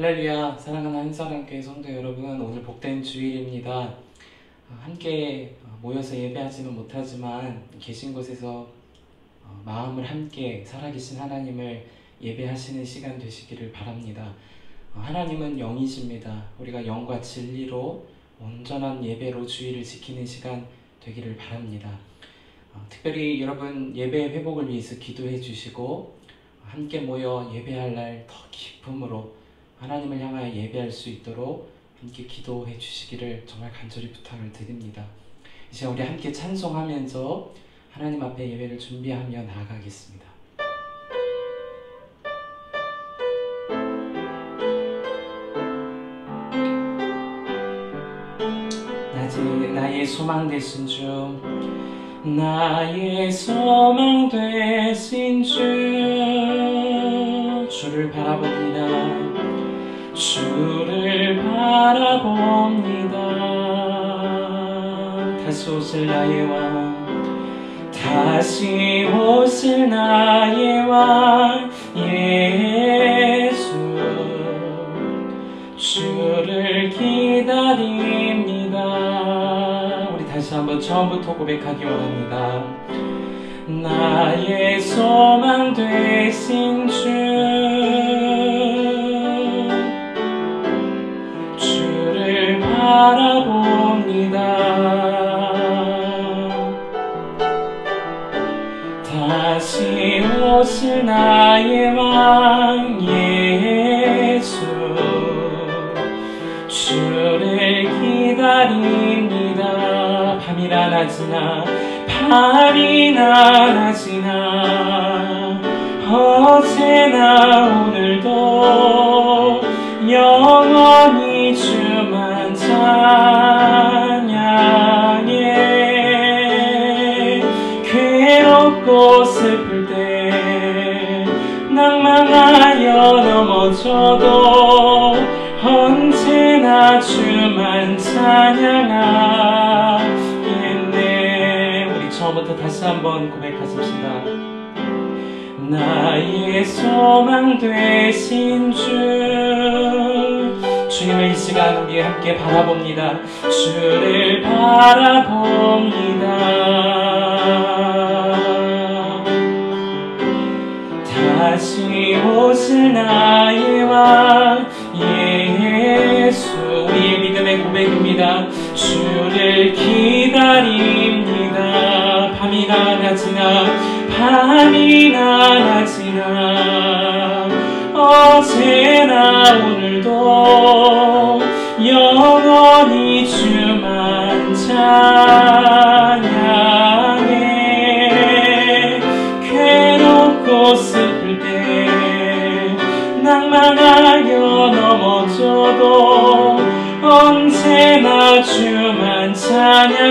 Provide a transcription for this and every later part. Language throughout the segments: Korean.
할렐루야, 사랑하는 한사랑교회 성도 여러분, 오늘 복된 주일입니다. 함께 모여서 예배하지는 못하지만 계신 곳에서 마음을 함께 살아계신 하나님을 예배하시는 시간 되시기를 바랍니다. 하나님은 영이십니다. 우리가 영과 진리로 온전한 예배로 주일을 지키는 시간 되기를 바랍니다. 특별히 여러분 예배 회복을 위해서 기도해 주시고 함께 모여 예배할 날 더 기쁨으로 하나님을 향하여 예배할 수 있도록 함께 기도해 주시기를 정말 간절히 부탁을 드립니다. 이제 우리 함께 찬송하면서 하나님 앞에 예배를 준비하며 나아가겠습니다. 나의 소망 되신 주, 나의 소망 되신 주, 주를 바라봅니다. 주를 바라봅니다. 다시 오실 나의 왕, 다시 오실 나의 왕 예수, 주를 기다립니다. 우리 다시 한번 처음부터 고백하기 원합니다. 나의 소망 되신 주, 주를 바라봅니다. 다시 오실 나의 왕 예수, 주를 기다립니다. 밤이나 낮이나 밤이나 낮이나 어제나 오늘도 영원히 주만 찬양해. 괴롭고 슬플 때 낭만하여 넘어져도 언제나 주만 찬양하겠네. 우리 처음부터 다시 한번 고백하십시다. 나의 소망 되신 주, 주님을 이 시간 우리 함께 바라봅니다. 주를 바라봅니다. 다시 오실 나의 왕 예수, 우리의 믿음의 고백입니다. 주를 기다립니다. 밤이나 낮이나 밤이나 낮이나 어제나 오늘도 영원히 주만 찬양해. 괴롭고 슬플 때 낭만하여 넘어져도 언제나 주만 찬양하겠네.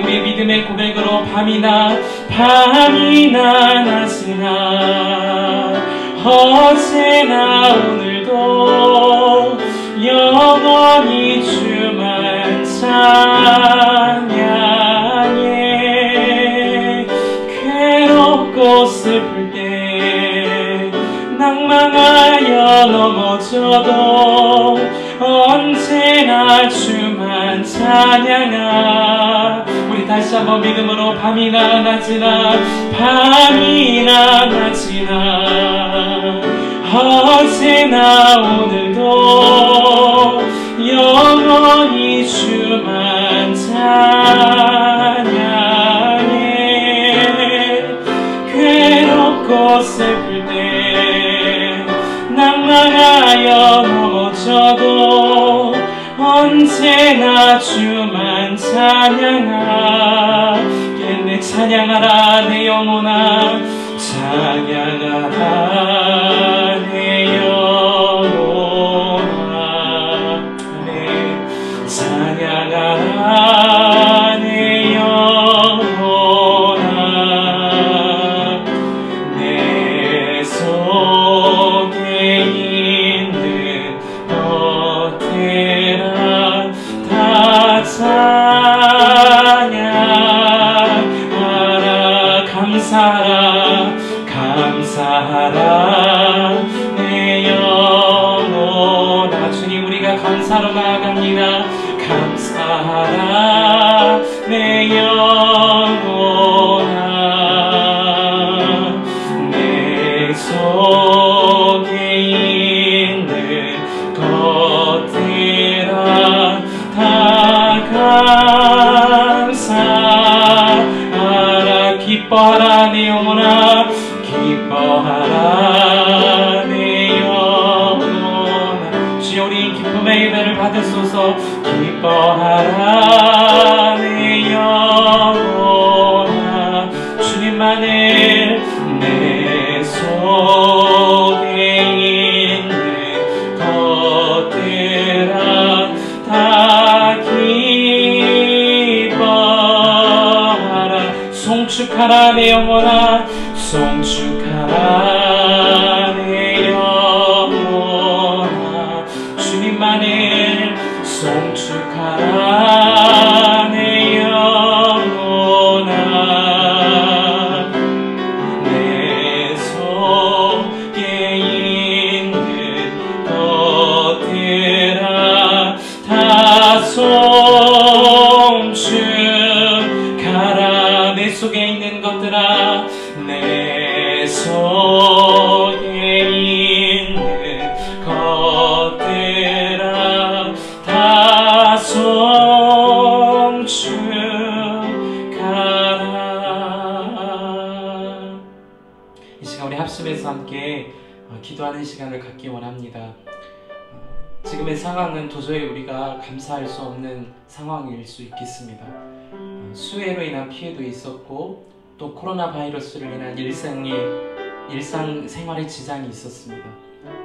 우리 믿음의 고백으로 밤이나 낮이나 어제나 오늘도 영원히 주만 찬양해. 괴롭고 슬플 때 낭망하여 넘어져도 언제나 주만 찬양하. 우리 다시 한번 믿음으로 밤이나 낮이나 밤이나 낮이나 어제나 오늘도 영원히 주만 찬양해. 괴롭고 슬플 때 낭만하여 넘어져도 언제나 주만 찬양하겠네. 찬양하라 내 영혼아, 찬양하라 내 영혼아, 네. 찬양하라 내 영혼아, 내 속에 있는 것들아 다 찬양하라. 감사하라 내 영혼아, 감사로 나아갑니다. 감사하라 내 영혼아, 내 속에 있는 것들아 다 감사하라. 기뻐하라 내 영혼아, 기뻐하라 내 영혼아. 주여 우리 기쁨의 예배를 받으소서. 기뻐하라 내 영혼아, 주님만을 내 속에 있는 것들아 다 기뻐하라. 송축하라 내 영혼아, 송축하라 내 영혼아, 주님만을 송축하라 내 영혼아. 내 속에 있는 것들아 다 송축하라. 내 속에 있는 것들아, 내 속에 있는 것들아 다 송축하라. 이 시간 우리 합심해서 함께 기도하는 시간을 갖기 원합니다. 지금의 상황은 도저히 우리가 감사할 수 없는 상황일 수 있겠습니다. 수해로 인한 피해도 있었고 또 코로나 바이러스로 인한 일상생활에 지장이 있었습니다.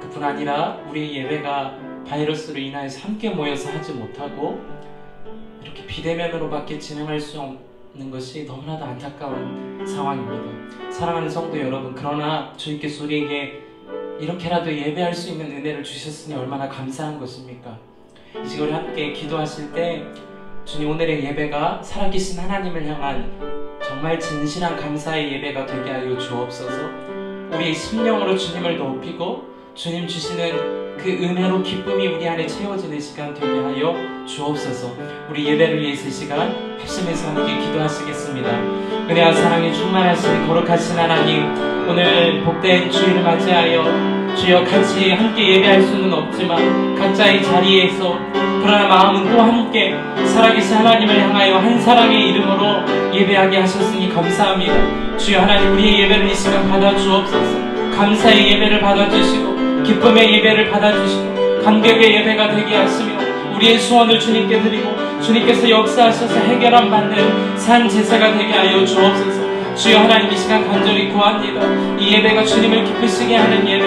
그뿐 아니라 우리의 예배가 바이러스로 인해서 함께 모여서 하지 못하고 이렇게 비대면으로밖에 진행할 수 없는 것이 너무나도 안타까운 상황입니다. 사랑하는 성도 여러분, 그러나 주님께서 우리에게 이렇게라도 예배할 수 있는 은혜를 주셨으니 얼마나 감사한 것입니까? 이 시간에 함께 기도하실 때 주님, 오늘의 예배가 살아계신 하나님을 향한 정말 진실한 감사의 예배가 되게 하여 주옵소서. 우리의 심령으로 주님을 높이고 주님 주시는 그 은혜로 기쁨이 우리 안에 채워지는 시간 되게 하여 주옵소서. 우리 예배를 위해서 이 시간 합심해서 함께 기도하시겠습니다. 은혜와 사랑이 충만하신 거룩하신 하나님, 오늘 복된 주일을 맞이하여 주여 같이 함께 예배할 수는 없지만 각자의 자리에서 그러나 마음은 또 함께 살아계신 하나님을 향하여 한 사람의 이름으로 예배하게 하셨으니 감사합니다. 주여 하나님, 우리의 예배를 이 시간 받아주옵소서. 감사의 예배를 받아주시고 기쁨의 예배를 받아주시고 감격의 예배가 되게 하시며 우리의 소원을 주님께 드리고 주님께서 역사하셔서 해결함 받는 산 제사가 되게 하여 주옵소서. 주여 하나님, 이 시간 간절히 구합니다. 이 예배가 주님을 기쁘시게 하는 예배,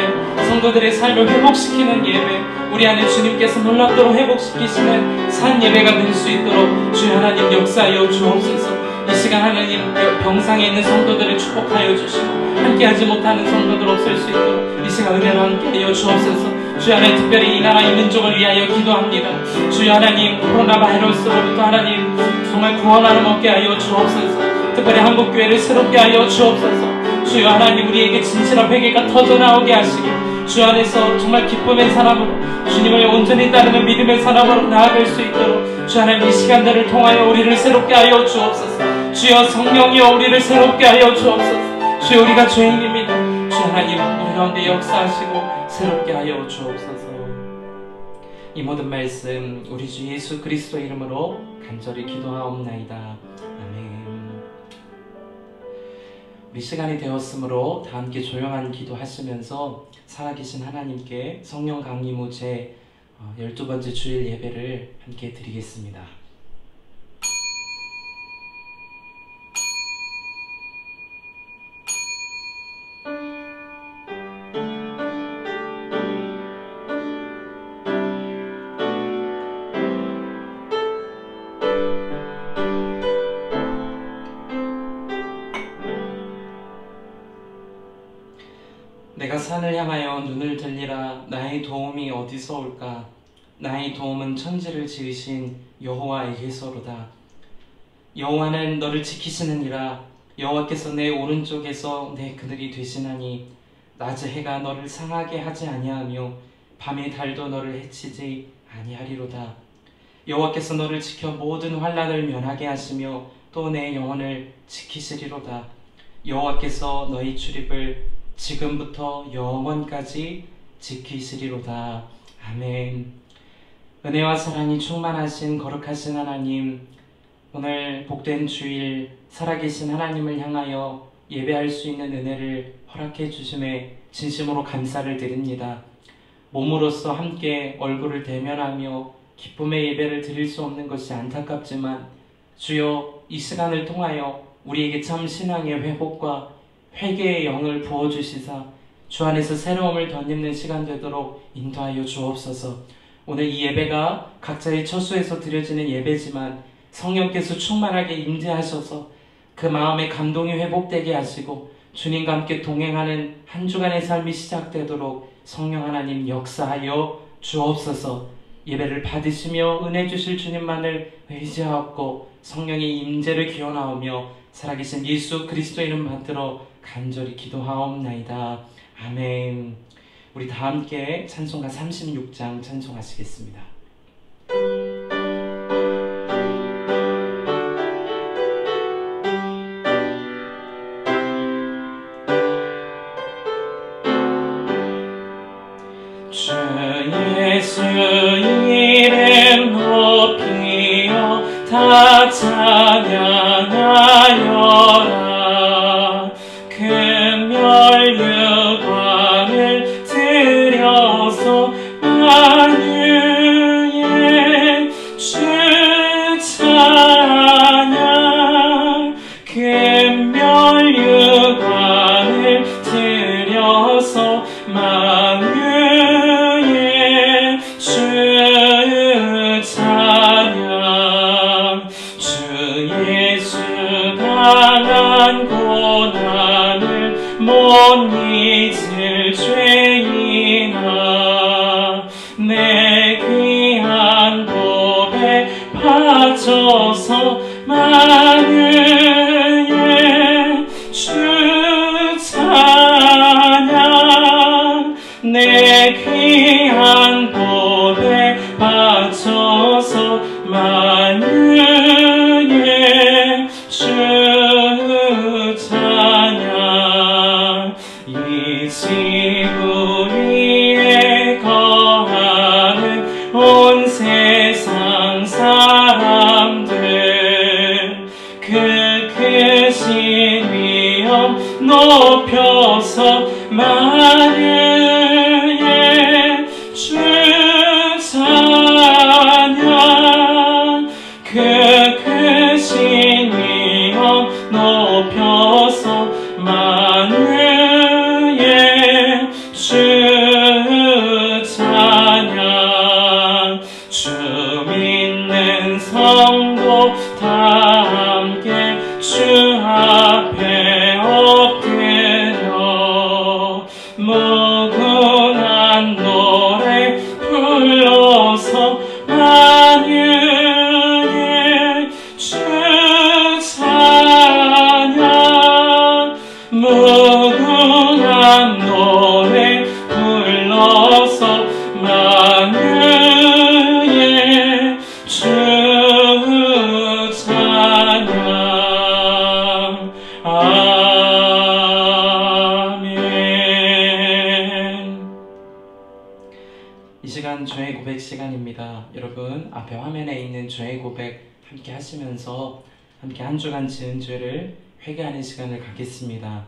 성도들의 삶을 회복시키는 예배, 우리 안에 주님께서 놀랍도록 회복시키시는 산 예배가 될 수 있도록 주여 하나님 역사하여 주옵소서. 이 시간 하나님, 병상에 있는 성도들을 축복하여 주시고 함께하지 못하는 성도들 없을 수 있도록 이 시간 은혜로 함께하여 주옵소서. 주여 하나님, 특별히 이 나라 이 민족을 위하여 기도합니다. 주여 하나님, 코로나 바이러스로부터 하나님 정말 구원하는 얻게 하여 주옵소서. 특별히 한국교회를 새롭게 하여 주옵소서. 주여 하나님, 우리에게 진실한 회개가 터져나오게 하시고 주 안에서 정말 기쁨의 사람으로 주님을 온전히 따르는 믿음의 사람으로 나아갈 수 있도록 주 하나님, 이 시간들을 통하여 우리를 새롭게 하여 주옵소서. 주여 성령이여 우리를 새롭게 하여 주옵소서. 주여 우리가 죄인입니다. 주 하나님, 우리 가운데 역사하시고 새롭게 하여 주옵소서. 이 모든 말씀 우리 주 예수 그리스도 이름으로 간절히 기도하옵나이다. 아멘. 우리 시간이 되었으므로 다 함께 조용한 기도하시면서 살아계신 하나님께 성령 강림 후 제 12번째 주일 예배를 함께 드리겠습니다. 내가 산을 향하여 눈을 들리라. 나의 도움이 어디서 올까? 나의 도움은 천지를 지으신 여호와에게서로다. 여호와는 너를 지키시느니라. 여호와께서 내 오른쪽에서 내 그늘이 되시나니 낮의 해가 너를 상하게 하지 아니하며 밤의 달도 너를 해치지 아니하리로다. 여호와께서 너를 지켜 모든 환난을 면하게 하시며 또 내 영혼을 지키시리로다. 여호와께서 너희 출입을 지금부터 영원까지 지키시리로다. 아멘. 은혜와 사랑이 충만하신 거룩하신 하나님, 오늘 복된 주일 살아계신 하나님을 향하여 예배할 수 있는 은혜를 허락해 주심에 진심으로 감사를 드립니다. 몸으로서 함께 얼굴을 대면하며 기쁨의 예배를 드릴 수 없는 것이 안타깝지만 주여, 이 시간을 통하여 우리에게 참 신앙의 회복과 회개의 영을 부어주시사 주 안에서 새로움을 덧입는 시간 되도록 인도하여 주옵소서. 오늘 이 예배가 각자의 처소에서 드려지는 예배지만 성령께서 충만하게 임재하셔서 그 마음의 감동이 회복되게 하시고 주님과 함께 동행하는 한 주간의 삶이 시작되도록 성령 하나님 역사하여 주옵소서. 예배를 받으시며 은혜 주실 주님만을 의지하옵고 성령의 임재를 기원하오며 살아계신 예수 그리스도 이름 받들어 간절히 기도하옵나이다. 아멘. 우리 다 함께 찬송가 36장 찬송하시겠습니다. 주 예수 이름 높이어 다 찬양하여라. 금멸유관을 드려서 만유의 주 찬양. 금멸유관을 드려서 만유의 주 찬양. 주 예수 당한 고난을 못 잊을 죄인아, 내 귀한 고백 바쳐서 만유의 주 찬양. 내 귀한 고백 바쳐서 만유의 주 찬양. 이 지구 위에 거하는 온 세상 사람들, 그 크신 위엄 높여서 만유의 주 찬양. 그 크신 위엄 높여서 만유의 주 찬양. 주 믿는 성도 다 함께 주 앞에 엎드려 무궁한 노래 불러서 만유의 주 찬양. 무궁한 노래 불러서 만유의 주 찬양. 아멘. 이 시간 죄의 고백 시간입니다. 여러분 앞에 화면에 있는 죄의 고백 함께 하시면서 함께 한 주간 지은 죄를 회개하는 시간을 갖겠습니다.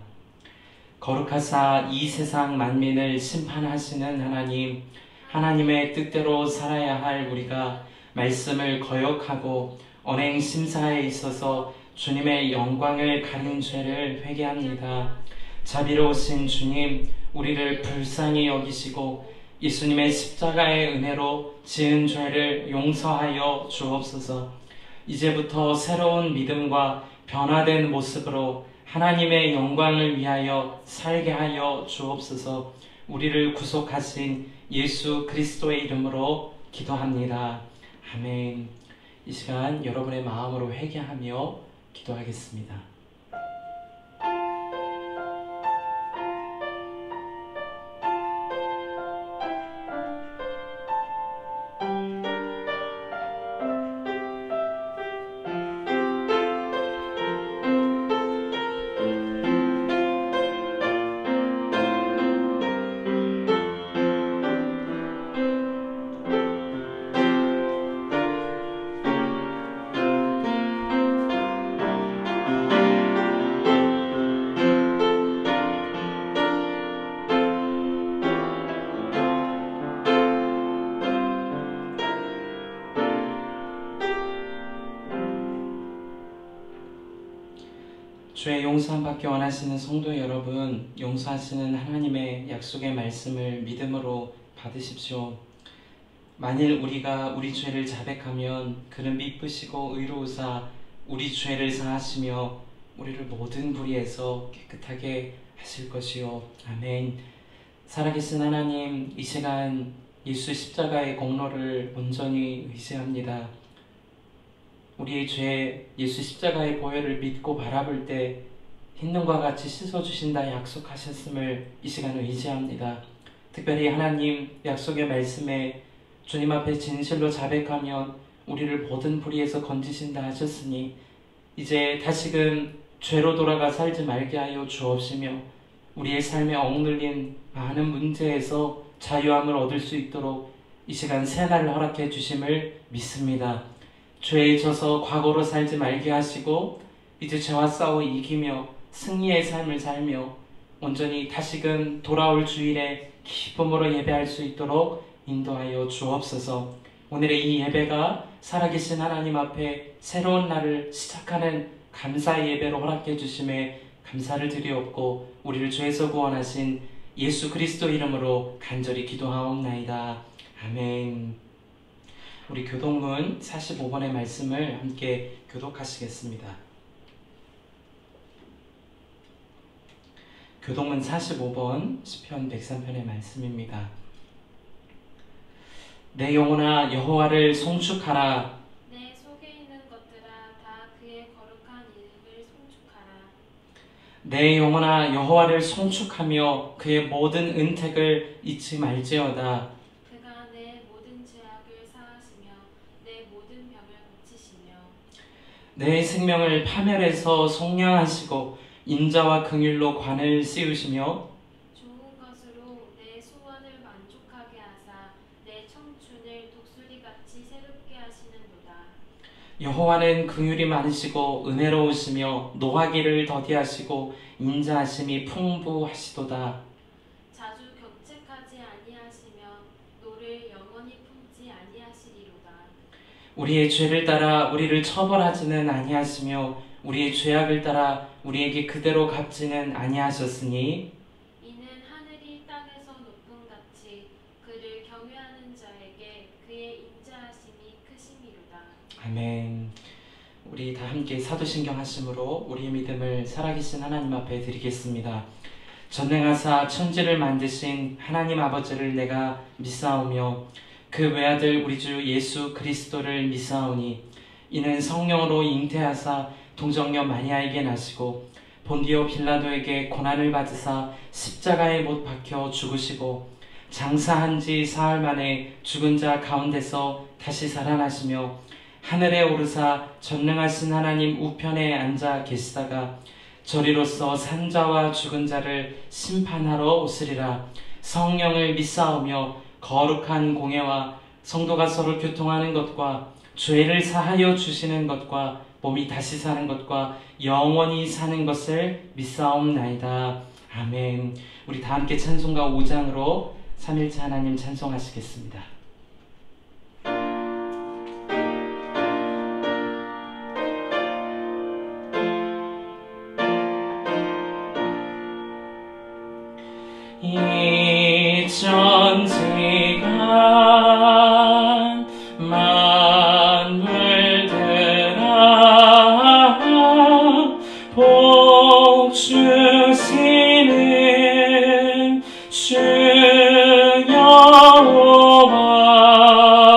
거룩하사 이 세상 만민을 심판하시는 하나님, 하나님의 뜻대로 살아야 할 우리가 말씀을 거역하고 언행 심사에 있어서 주님의 영광을 가린 죄를 회개합니다. 자비로우신 주님, 우리를 불쌍히 여기시고 예수님의 십자가의 은혜로 지은 죄를 용서하여 주옵소서. 이제부터 새로운 믿음과 변화된 모습으로 하나님의 영광을 위하여 살게 하여 주옵소서. 우리를 구속하신 예수 그리스도의 이름으로 기도합니다. 아멘. 이 시간 여러분의 마음으로 회개하며 기도하겠습니다. 주의 용서함 받기 원하시는 성도 여러분, 용서하시는 하나님의 약속의 말씀을 믿음으로 받으십시오. 만일 우리가 우리 죄를 자백하면 그는 미쁘시고 의로우사 우리 죄를 사하시며 우리를 모든 불의에서 깨끗하게 하실 것이요. 아멘. 살아계신 하나님, 이 시간 예수 십자가의 공로를 온전히 의지합니다. 우리의 죄, 예수 십자가의 보혈을 믿고 바라볼 때 흰눈과 같이 씻어주신다 약속하셨음을 이 시간 의지합니다. 특별히 하나님 약속의 말씀에 주님 앞에 진실로 자백하면 우리를 모든 불의에서 건지신다 하셨으니 이제 다시금 죄로 돌아가 살지 말게 하여 주옵시며 우리의 삶에 억눌린 많은 문제에서 자유함을 얻을 수 있도록 이 시간 새날을 허락해 주심을 믿습니다. 죄에 져서 과거로 살지 말게 하시고 이제 죄와 싸워 이기며 승리의 삶을 살며 온전히 다시금 돌아올 주일에 기쁨으로 예배할 수 있도록 인도하여 주옵소서. 오늘의 이 예배가 살아계신 하나님 앞에 새로운 날을 시작하는 감사의 예배로 허락해 주심에 감사를 드리옵고 우리를 죄에서 구원하신 예수 그리스도 이름으로 간절히 기도하옵나이다. 아멘. 우리 교동문 45번의 말씀을 함께 교독하시겠습니다. 교동문 45번 시편 103편의 말씀입니다. 내 영혼아 여호와를 송축하라. 내 속에 있는 것들아 다 그의 거룩한 이름을 송축하라. 내 영혼아 여호와를 송축하며 그의 모든 은택을 잊지 말지어다. 그가 내 모든 죄악을 사하시며 내 모든 병을 고치시며 내 생명을 파멸해서 속량하시고 인자와 긍휼로 관을 씌우시며 좋은 것으로 내 소원을 만족하게 하사 내 청춘을 독수리같이 새롭게 하시는도다. 여호와는 긍휼이 많으시고 은혜로우시며 노하기를 더디하시고 인자하심이 풍부하시도다. 자주 경책하지 아니하시며 노를 영원히 품지 아니하시리로다. 우리의 죄를 따라 우리를 처벌하지는 아니하시며 우리의 죄악을 따라 우리에게 그대로 갚지는 아니하셨으니 이는 하늘이 땅에서 높음같이 그를 경외하는 자에게 그의 인자하심이 크심이로다. 아멘. 우리 다 함께 사도신경 하심으로 우리의 믿음을 살아계신 하나님 앞에 드리겠습니다. 전능하사 천지를 만드신 하나님 아버지를 내가 믿사오며 그 외아들 우리 주 예수 그리스도를 믿사오니 이는 성령으로 잉태하사 동정녀 마리아에게 나시고 본디오 빌라도에게 고난을 받으사 십자가에 못 박혀 죽으시고 장사한 지 사흘 만에 죽은 자 가운데서 다시 살아나시며 하늘에 오르사 전능하신 하나님 우편에 앉아 계시다가 저리로서 산자와 죽은 자를 심판하러 오시리라. 성령을 믿사오며 거룩한 공예와 성도가 서로 교통하는 것과 죄를 사하여 주시는 것과 몸이 다시 사는 것과 영원히 사는 것을 믿사옵나이다. 아멘. 우리 다 함께 찬송가 5장으로 삼일째 하나님 찬송하시겠습니다. 이 천지가 만물들아 복 주시는 주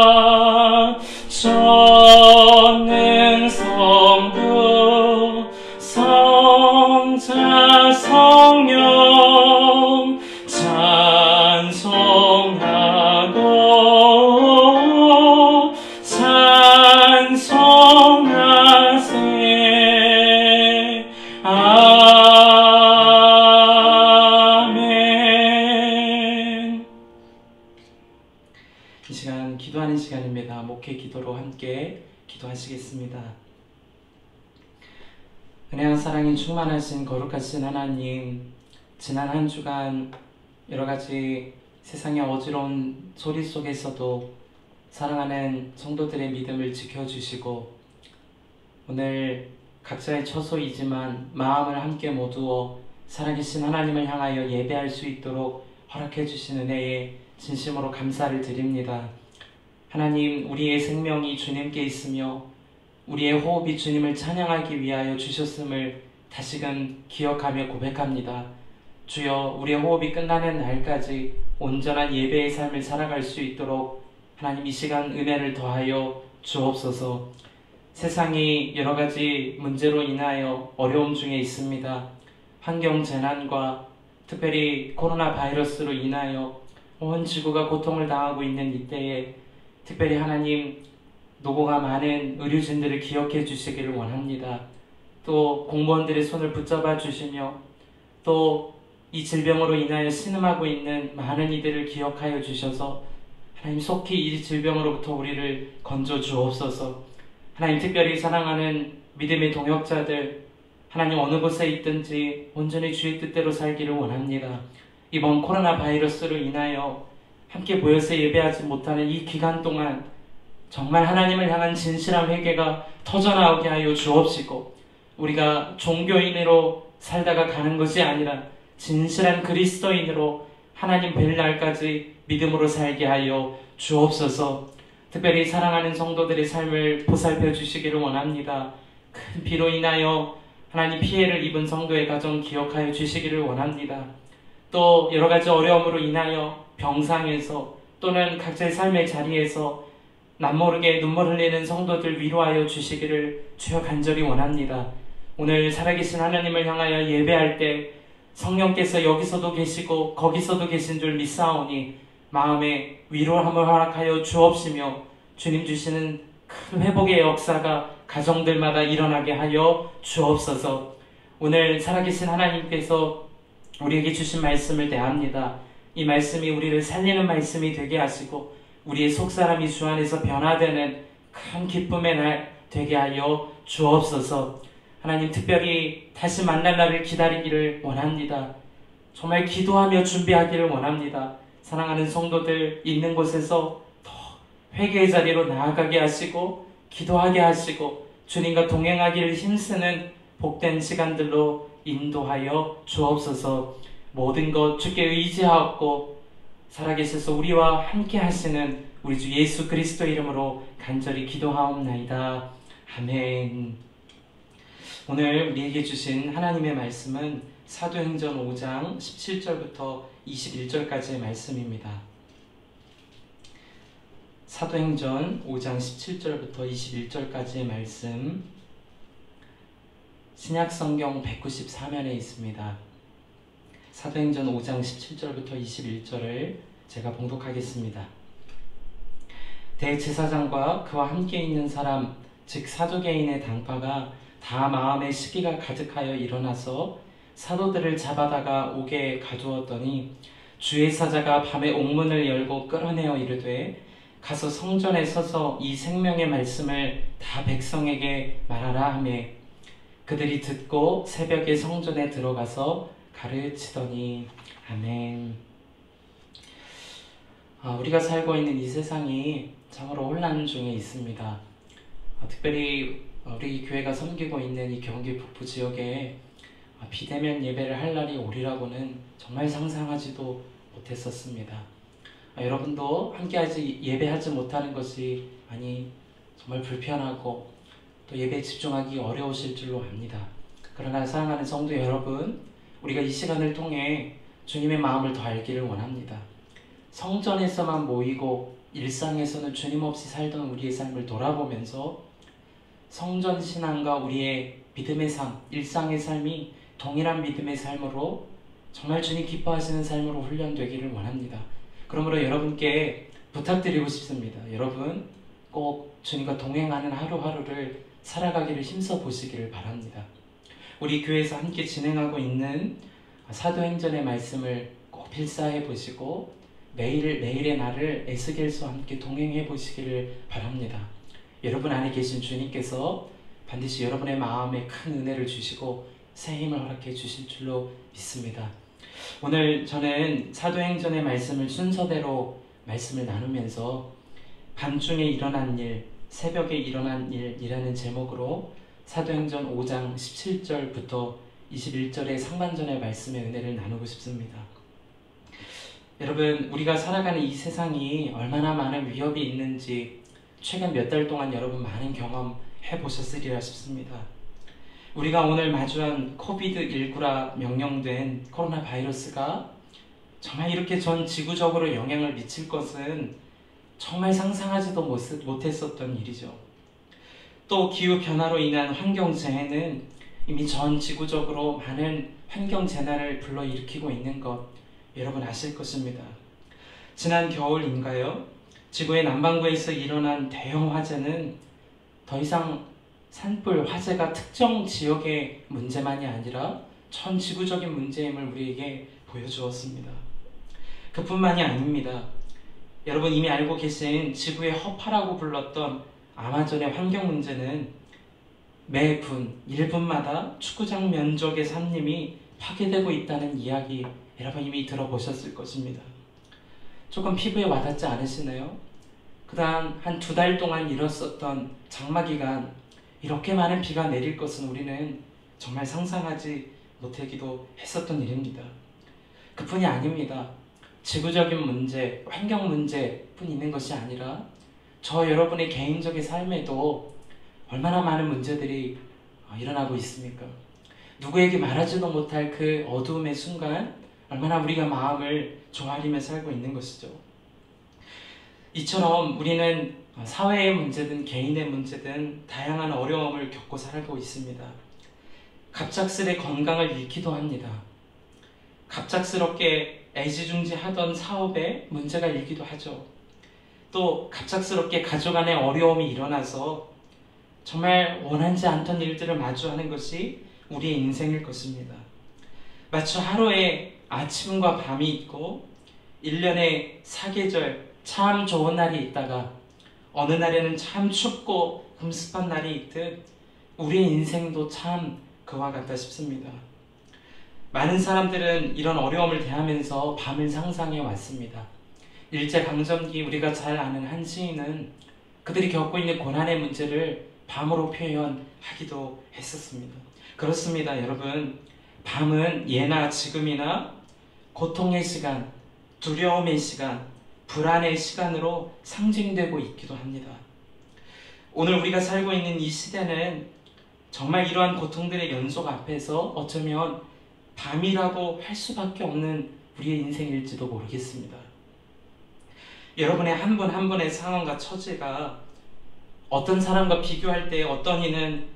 여호와 전능 성부 성자 성령 찬송하고 찬송하세. 아멘. 이 시간 기도하는 시간입니다. 목회 기도로 함께 기도하시겠습니다. 은혜와 사랑이 충만하신 거룩하신 하나님, 지난 한 주간 여러가지 세상의 어지러운 소리 속에서도 사랑하는 성도들의 믿음을 지켜주시고 오늘 각자의 처소이지만 마음을 함께 모두어 살아계신 하나님을 향하여 예배할 수 있도록 허락해 주신 은혜에 진심으로 감사를 드립니다. 하나님, 우리의 생명이 주님께 있으며 우리의 호흡이 주님을 찬양하기 위하여 주셨음을 다시금 기억하며 고백합니다. 주여, 우리의 호흡이 끝나는 날까지 온전한 예배의 삶을 살아갈 수 있도록 하나님 이 시간 은혜를 더하여 주옵소서. 세상이 여러 가지 문제로 인하여 어려움 중에 있습니다. 환경 재난과 특별히 코로나 바이러스로 인하여 온 지구가 고통을 당하고 있는 이때에 특별히 하나님, 노고가 많은 의료진들을 기억해 주시기를 원합니다. 또 공무원들의 손을 붙잡아 주시며 또 이 질병으로 인하여 신음하고 있는 많은 이들을 기억하여 주셔서 하나님, 속히 이 질병으로부터 우리를 건져 주옵소서. 하나님, 특별히 사랑하는 믿음의 동역자들, 하나님 어느 곳에 있든지 온전히 주의 뜻대로 살기를 원합니다. 이번 코로나 바이러스로 인하여 함께 모여서 예배하지 못하는 이 기간 동안 정말 하나님을 향한 진실한 회개가 터져나오게 하여 주옵시고, 우리가 종교인으로 살다가 가는 것이 아니라 진실한 그리스도인으로 하나님 뵐 날까지 믿음으로 살게 하여 주옵소서. 특별히 사랑하는 성도들의 삶을 보살펴 주시기를 원합니다. 큰 비로 인하여 하나님 피해를 입은 성도의 가정 기억하여 주시기를 원합니다. 또 여러 가지 어려움으로 인하여 병상에서 또는 각자의 삶의 자리에서 남모르게 눈물 흘리는 성도들 위로하여 주시기를 주여 간절히 원합니다. 오늘 살아계신 하나님을 향하여 예배할 때 성령께서 여기서도 계시고 거기서도 계신 줄 믿사오니 마음에 위로함을 허락하여 주옵시며 주님 주시는 큰 회복의 역사가 가정들마다 일어나게 하여 주옵소서. 오늘 살아계신 하나님께서 우리에게 주신 말씀을 대합니다. 이 말씀이 우리를 살리는 말씀이 되게 하시고 우리의 속사람이 주 안에서 변화되는 큰 기쁨의 날 되게 하여 주옵소서. 하나님, 특별히 다시 만날 날을 기다리기를 원합니다. 정말 기도하며 준비하기를 원합니다. 사랑하는 성도들 있는 곳에서 더 회개의 자리로 나아가게 하시고 기도하게 하시고 주님과 동행하기를 힘쓰는 복된 시간들로 인도하여 주옵소서. 모든 것 주께 의지하옵고 살아계셔서 우리와 함께 하시는 우리 주 예수 그리스도 이름으로 간절히 기도하옵나이다. 아멘. 오늘 우리에게 주신 하나님의 말씀은 사도행전 5장 17절부터 21절까지의 말씀입니다. 사도행전 5장 17절부터 21절까지의 말씀, 신약성경 194면에 있습니다. 사도행전 5장 17절부터 21절을 제가 봉독하겠습니다. 대제사장과 그와 함께 있는 사람, 즉 사두개인의 당파가 다 마음의 시기가 가득하여 일어나서 사도들을 잡아다가 옥에 가두었더니 주의 사자가 밤에 옥문을 열고 끌어내어 이르되 가서 성전에 서서 이 생명의 말씀을 다 백성에게 말하라 하며 그들이 듣고 새벽에 성전에 들어가서 가르치더니. 아멘. 우리가 살고 있는 이 세상이 참으로 혼란 중에 있습니다. 특별히 우리 교회가 섬기고 있는 이 경기 북부 지역에 비대면 예배를 할 날이 오리라고는 정말 상상하지도 못했었습니다. 여러분도 함께하지 예배하지 못하는 것이 많이 정말 불편하고 또 예배에 집중하기 어려우실 줄로 압니다. 그러나 사랑하는 성도 여러분, 우리가 이 시간을 통해 주님의 마음을 더 알기를 원합니다. 성전에서만 모이고 일상에서는 주님 없이 살던 우리의 삶을 돌아보면서 성전 신앙과 우리의 믿음의 삶, 일상의 삶이 동일한 믿음의 삶으로 정말 주님 기뻐하시는 삶으로 훈련되기를 원합니다. 그러므로 여러분께 부탁드리고 싶습니다. 여러분 꼭 주님과 동행하는 하루하루를 살아가기를 힘써 보시기를 바랍니다. 우리 교회에서 함께 진행하고 있는 사도행전의 말씀을 꼭 필사해 보시고 매일의 날을 에스겔서와 함께 동행해 보시기를 바랍니다. 여러분 안에 계신 주님께서 반드시 여러분의 마음에 큰 은혜를 주시고 새 힘을 허락해 주실 줄로 믿습니다. 오늘 저는 사도행전의 말씀을 순서대로 말씀을 나누면서 밤중에 일어난 일, 새벽에 일어난 일이라는 제목으로 사도행전 5장 17절부터 21절의 상반전의 말씀의 은혜를 나누고 싶습니다. 여러분, 우리가 살아가는 이 세상이 얼마나 많은 위협이 있는지 최근 몇 달 동안 여러분 많은 경험해 보셨으리라 싶습니다. 우리가 오늘 마주한 코비드19라 명명된 코로나 바이러스가 정말 이렇게 전 지구적으로 영향을 미칠 것은 정말 상상하지도 못했었던 일이죠. 또 기후변화로 인한 환경재해는 이미 전 지구적으로 많은 환경재난을 불러일으키고 있는 것 여러분 아실 것입니다. 지난 겨울인가요? 지구의 남반구에서 일어난 대형 화재는 더 이상 산불 화재가 특정 지역의 문제만이 아니라 전 지구적인 문제임을 우리에게 보여주었습니다. 그뿐만이 아닙니다. 여러분 이미 알고 계신 지구의 허파라고 불렀던 아마존의 환경 문제는 매분 1분마다 축구장 면적의 산림이 파괴되고 있다는 이야기 여러분 이미 들어보셨을 것입니다. 조금 피부에 와닿지 않으시나요? 그다음 한 2달 동안 일었었던 장마기간 이렇게 많은 비가 내릴 것은 우리는 정말 상상하지 못하기도 했었던 일입니다. 그뿐이 아닙니다. 지구적인 문제, 환경 문제뿐 있는 것이 아니라 저 여러분의 개인적인 삶에도 얼마나 많은 문제들이 일어나고 있습니까? 누구에게 말하지도 못할 그 어두움의 순간 얼마나 우리가 마음을 조아리며 살고 있는 것이죠. 이처럼 우리는 사회의 문제든 개인의 문제든 다양한 어려움을 겪고 살고 있습니다. 갑작스레 건강을 잃기도 합니다. 갑작스럽게 애지중지하던 사업에 문제가 일기도 하죠. 또 갑작스럽게 가족 안에 어려움이 일어나서 정말 원하지 않던 일들을 마주하는 것이 우리의 인생일 것입니다. 마치 하루에 아침과 밤이 있고 1년에 사계절 참 좋은 날이 있다가 어느 날에는 참 춥고 흠습한 날이 있듯 우리의 인생도 참 그와 같다 싶습니다. 많은 사람들은 이런 어려움을 대하면서 밤을 상상해 왔습니다. 일제강점기 우리가 잘 아는 한 시인은 그들이 겪고 있는 고난의 문제를 밤으로 표현하기도 했었습니다. 그렇습니다, 여러분. 밤은 예나 지금이나 고통의 시간, 두려움의 시간, 불안의 시간으로 상징되고 있기도 합니다. 오늘 우리가 살고 있는 이 시대는 정말 이러한 고통들의 연속 앞에서 어쩌면 밤이라고 할 수밖에 없는 우리의 인생일지도 모르겠습니다. 여러분의 한 분 한 분의 상황과 처지가 어떤 사람과 비교할 때 어떤 이는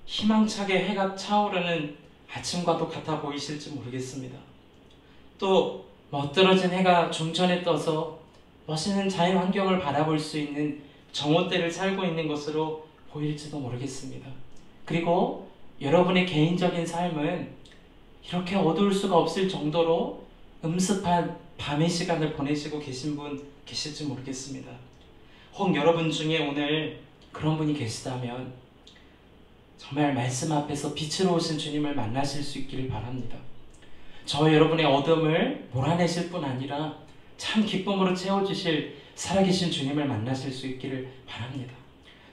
희망차게 해가 차오르는 아침과도 같아 보이실지 모르겠습니다. 또 멋들어진 해가 중천에 떠서 멋있는 자연 환경을 바라볼 수 있는 정오때를 살고 있는 것으로 보일지도 모르겠습니다. 그리고 여러분의 개인적인 삶은 이렇게 어두울 수가 없을 정도로 음습한 밤의 시간을 보내시고 계신 분 계실지 모르겠습니다. 혹 여러분 중에 오늘 그런 분이 계시다면 정말 말씀 앞에서 빛으로 오신 주님을 만나실 수 있기를 바랍니다. 저 여러분의 어둠을 몰아내실 뿐 아니라 참 기쁨으로 채워주실 살아계신 주님을 만나실 수 있기를 바랍니다.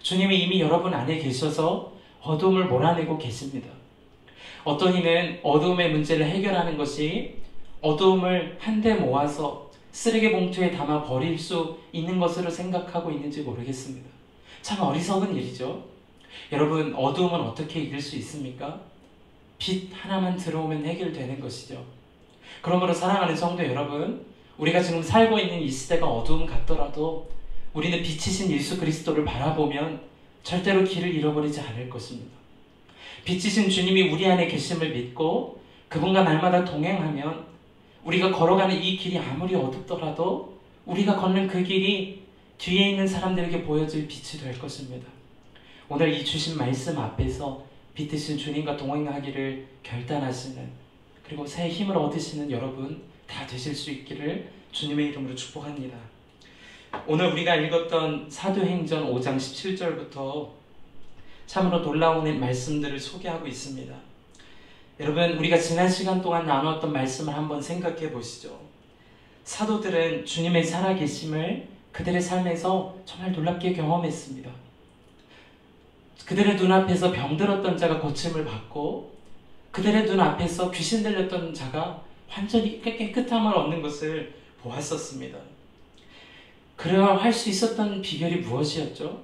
주님이 이미 여러분 안에 계셔서 어둠을 몰아내고 계십니다. 어떤 이는 어두움의 문제를 해결하는 것이 어두움을 한데 모아서 쓰레기 봉투에 담아 버릴 수 있는 것으로 생각하고 있는지 모르겠습니다. 참 어리석은 일이죠. 여러분, 어두움은 어떻게 이길 수 있습니까? 빛 하나만 들어오면 해결되는 것이죠. 그러므로 사랑하는 성도 여러분, 우리가 지금 살고 있는 이 시대가 어두움 같더라도 우리는 빛이신 예수 그리스도를 바라보면 절대로 길을 잃어버리지 않을 것입니다. 빛이신 주님이 우리 안에 계심을 믿고 그분과 날마다 동행하면 우리가 걸어가는 이 길이 아무리 어둡더라도 우리가 걷는 그 길이 뒤에 있는 사람들에게 보여질 빛이 될 것입니다. 오늘 이 주신 말씀 앞에서 빛이신 주님과 동행하기를 결단하시는, 그리고 새 힘을 얻으시는 여러분 다 되실 수 있기를 주님의 이름으로 축복합니다. 오늘 우리가 읽었던 사도행전 5장 17절부터 참으로 놀라운 말씀들을 소개하고 있습니다. 여러분, 우리가 지난 시간 동안 나누었던 말씀을 한번 생각해 보시죠. 사도들은 주님의 살아계심을 그들의 삶에서 정말 놀랍게 경험했습니다. 그들의 눈앞에서 병들었던 자가 고침을 받고 그들의 눈앞에서 귀신 들렸던 자가 완전히 깨끗함을 얻는 것을 보았었습니다. 그래야 할 수 있었던 비결이 무엇이었죠?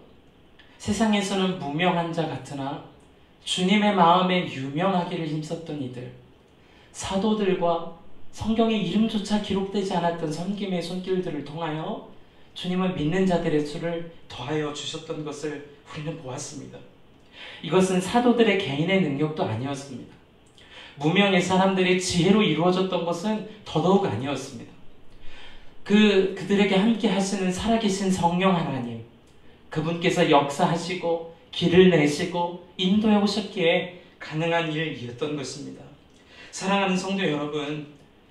세상에서는 무명한 자 같으나 주님의 마음에 유명하기를 힘썼던 이들, 사도들과 성경의 이름조차 기록되지 않았던 섬김의 손길들을 통하여 주님은 믿는 자들의 수를 더하여 주셨던 것을 우리는 보았습니다. 이것은 사도들의 개인의 능력도 아니었습니다. 무명의 사람들의 지혜로 이루어졌던 것은 더더욱 아니었습니다. 그들에게 함께 하시는 살아계신 성령 하나님, 그분께서 역사하시고 길을 내시고 인도해 오셨기에 가능한 일이었던 것입니다. 사랑하는 성도 여러분,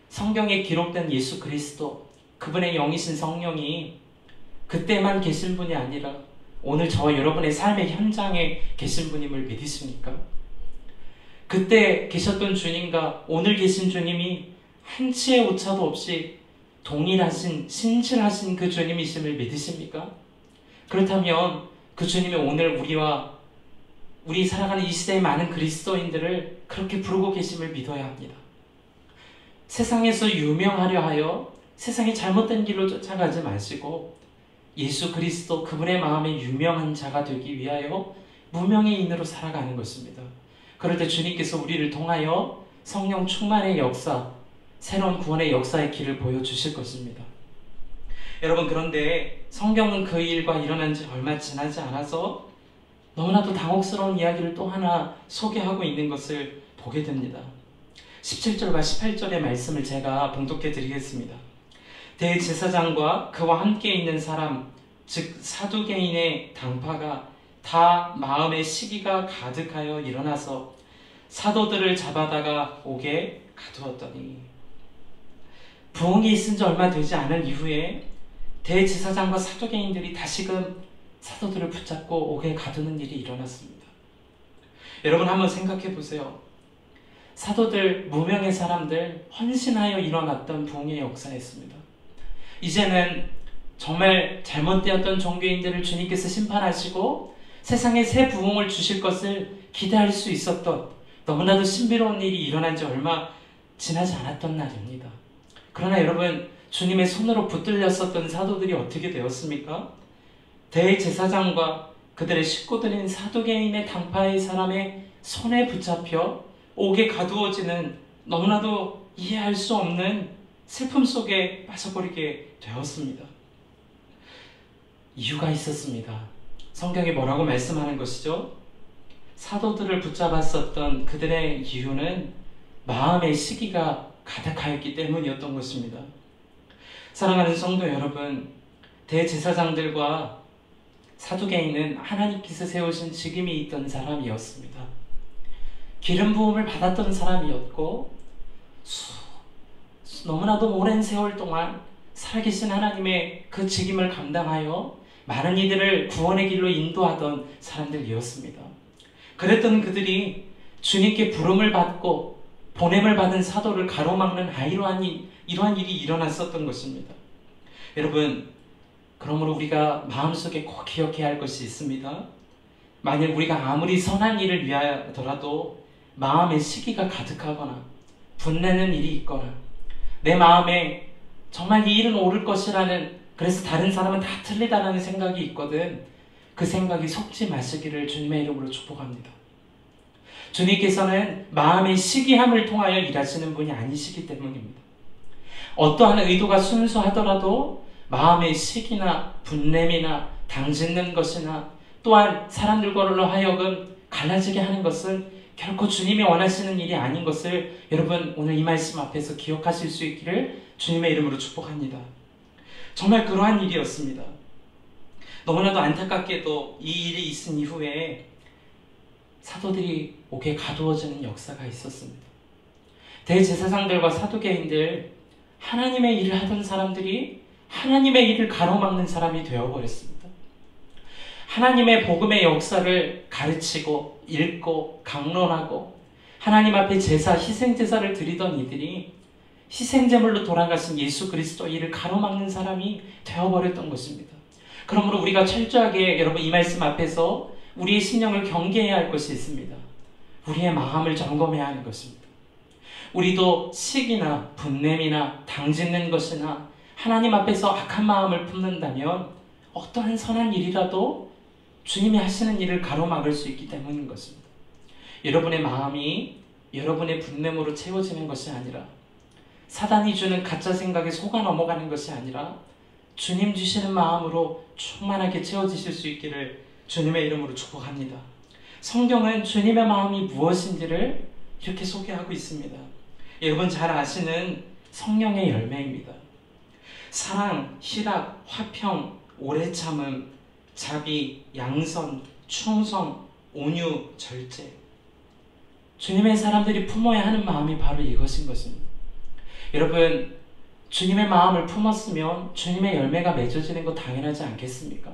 성경에 기록된 예수 그리스도, 그분의 영이신 성령이 그때만 계신 분이 아니라 오늘 저와 여러분의 삶의 현장에 계신 분임을 믿으십니까? 그때 계셨던 주님과 오늘 계신 주님이 한치의 오차도 없이 동일하신, 신실하신 그 주님이심을 믿으십니까? 그렇다면 그 주님이 오늘 우리 살아가는 이 시대의 많은 그리스도인들을 그렇게 부르고 계심을 믿어야 합니다. 세상에서 유명하려 하여 세상의 잘못된 길로 쫓아가지 마시고 예수 그리스도 그분의 마음에 유명한 자가 되기 위하여 무명의 인으로 살아가는 것입니다. 그럴 때 주님께서 우리를 통하여 성령 충만의 역사, 새로운 구원의 역사의 길을 보여주실 것입니다. 여러분, 그런데 성경은 그 일과 일어난 지 얼마 지나지 않아서 너무나도 당혹스러운 이야기를 또 하나 소개하고 있는 것을 보게 됩니다. 17절과 18절의 말씀을 제가 봉독해 드리겠습니다. 대제사장과 그와 함께 있는 사람, 즉 사두개인의 당파가 다 마음의 시기가 가득하여 일어나서 사도들을 잡아다가 옥에 가두었더니, 부흥이 있은 지 얼마 되지 않은 이후에 대제사장과 사두개인들이 다시금 사도들을 붙잡고 옥에 가두는 일이 일어났습니다. 여러분, 한번 생각해 보세요. 사도들, 무명의 사람들, 헌신하여 일어났던 부흥의 역사였습니다. 이제는 정말 잘못되었던 종교인들을 주님께서 심판하시고 세상에 새 부흥을 주실 것을 기대할 수 있었던 너무나도 신비로운 일이 일어난 지 얼마 지나지 않았던 날입니다. 그러나 여러분, 주님의 손으로 붙들렸었던 사도들이 어떻게 되었습니까? 대제사장과 그들의 식구들인 사두개인의 당파의 사람의 손에 붙잡혀 옥에 가두어지는 너무나도 이해할 수 없는 슬픔 속에 빠져버리게 되었습니다. 이유가 있었습니다. 성경이 뭐라고 말씀하는 것이죠? 사도들을 붙잡았었던 그들의 이유는 마음의 시기가 가득하였기 때문이었던 것입니다. 사랑하는 성도 여러분, 대제사장들과 사두개인은 하나님께서 세우신 직임이 있던 사람이었습니다. 기름 부음을 받았던 사람이었고 너무나도 오랜 세월 동안 살아계신 하나님의 그 직임을 감당하여 많은 이들을 구원의 길로 인도하던 사람들이었습니다. 그랬던 그들이 주님께 부름을 받고 보냄을 받은 사도를 가로막는 이러한 일이 일어났었던 것입니다. 여러분, 그러므로 우리가 마음속에 꼭 기억해야 할 것이 있습니다. 만일 우리가 아무리 선한 일을 위하여더라도 마음의 시기가 가득하거나 분내는 일이 있거나 내 마음에 정말 이 일은 옳을 것이라는, 그래서 다른 사람은 다 틀리다라는 생각이 있거든, 그 생각이 속지 마시기를 주님의 이름으로 축복합니다. 주님께서는 마음의 시기함을 통하여 일하시는 분이 아니시기 때문입니다. 어떠한 의도가 순수하더라도 마음의 시기나 분냄이나 당짓는 것이나 또한 사람들과로 하여금 갈라지게 하는 것은 결코 주님이 원하시는 일이 아닌 것을 여러분 오늘 이 말씀 앞에서 기억하실 수 있기를 주님의 이름으로 축복합니다. 정말 그러한 일이었습니다. 너무나도 안타깝게도 이 일이 있은 이후에 사도들이 옥에 가두어지는 역사가 있었습니다. 대제사장들과 사두개인들, 하나님의 일을 하던 사람들이 하나님의 일을 가로막는 사람이 되어버렸습니다. 하나님의 복음의 역사를 가르치고 읽고 강론하고 하나님 앞에 희생제사를 드리던 이들이 희생제물로 돌아가신 예수 그리스도의 일을 가로막는 사람이 되어버렸던 것입니다. 그러므로 우리가 철저하게 여러분 이 말씀 앞에서 우리의 심령을 경계해야 할 것이 있습니다. 우리의 마음을 점검해야 하는 것입니다. 우리도 시기나 분냄이나 당짓는 것이나 하나님 앞에서 악한 마음을 품는다면 어떠한 선한 일이라도 주님이 하시는 일을 가로막을 수 있기 때문인 것입니다. 여러분의 마음이 여러분의 분냄으로 채워지는 것이 아니라 사단이 주는 가짜 생각에 속아 넘어가는 것이 아니라 주님 주시는 마음으로 충만하게 채워지실 수 있기를 주님의 이름으로 축복합니다. 성경은 주님의 마음이 무엇인지를 이렇게 소개하고 있습니다. 여러분 잘 아시는 성령의 열매입니다. 사랑, 희락, 화평, 오래 참음, 자비, 양선, 충성, 온유, 절제. 주님의 사람들이 품어야 하는 마음이 바로 이것인 것입니다. 여러분, 주님의 마음을 품었으면 주님의 열매가 맺어지는 거 당연하지 않겠습니까?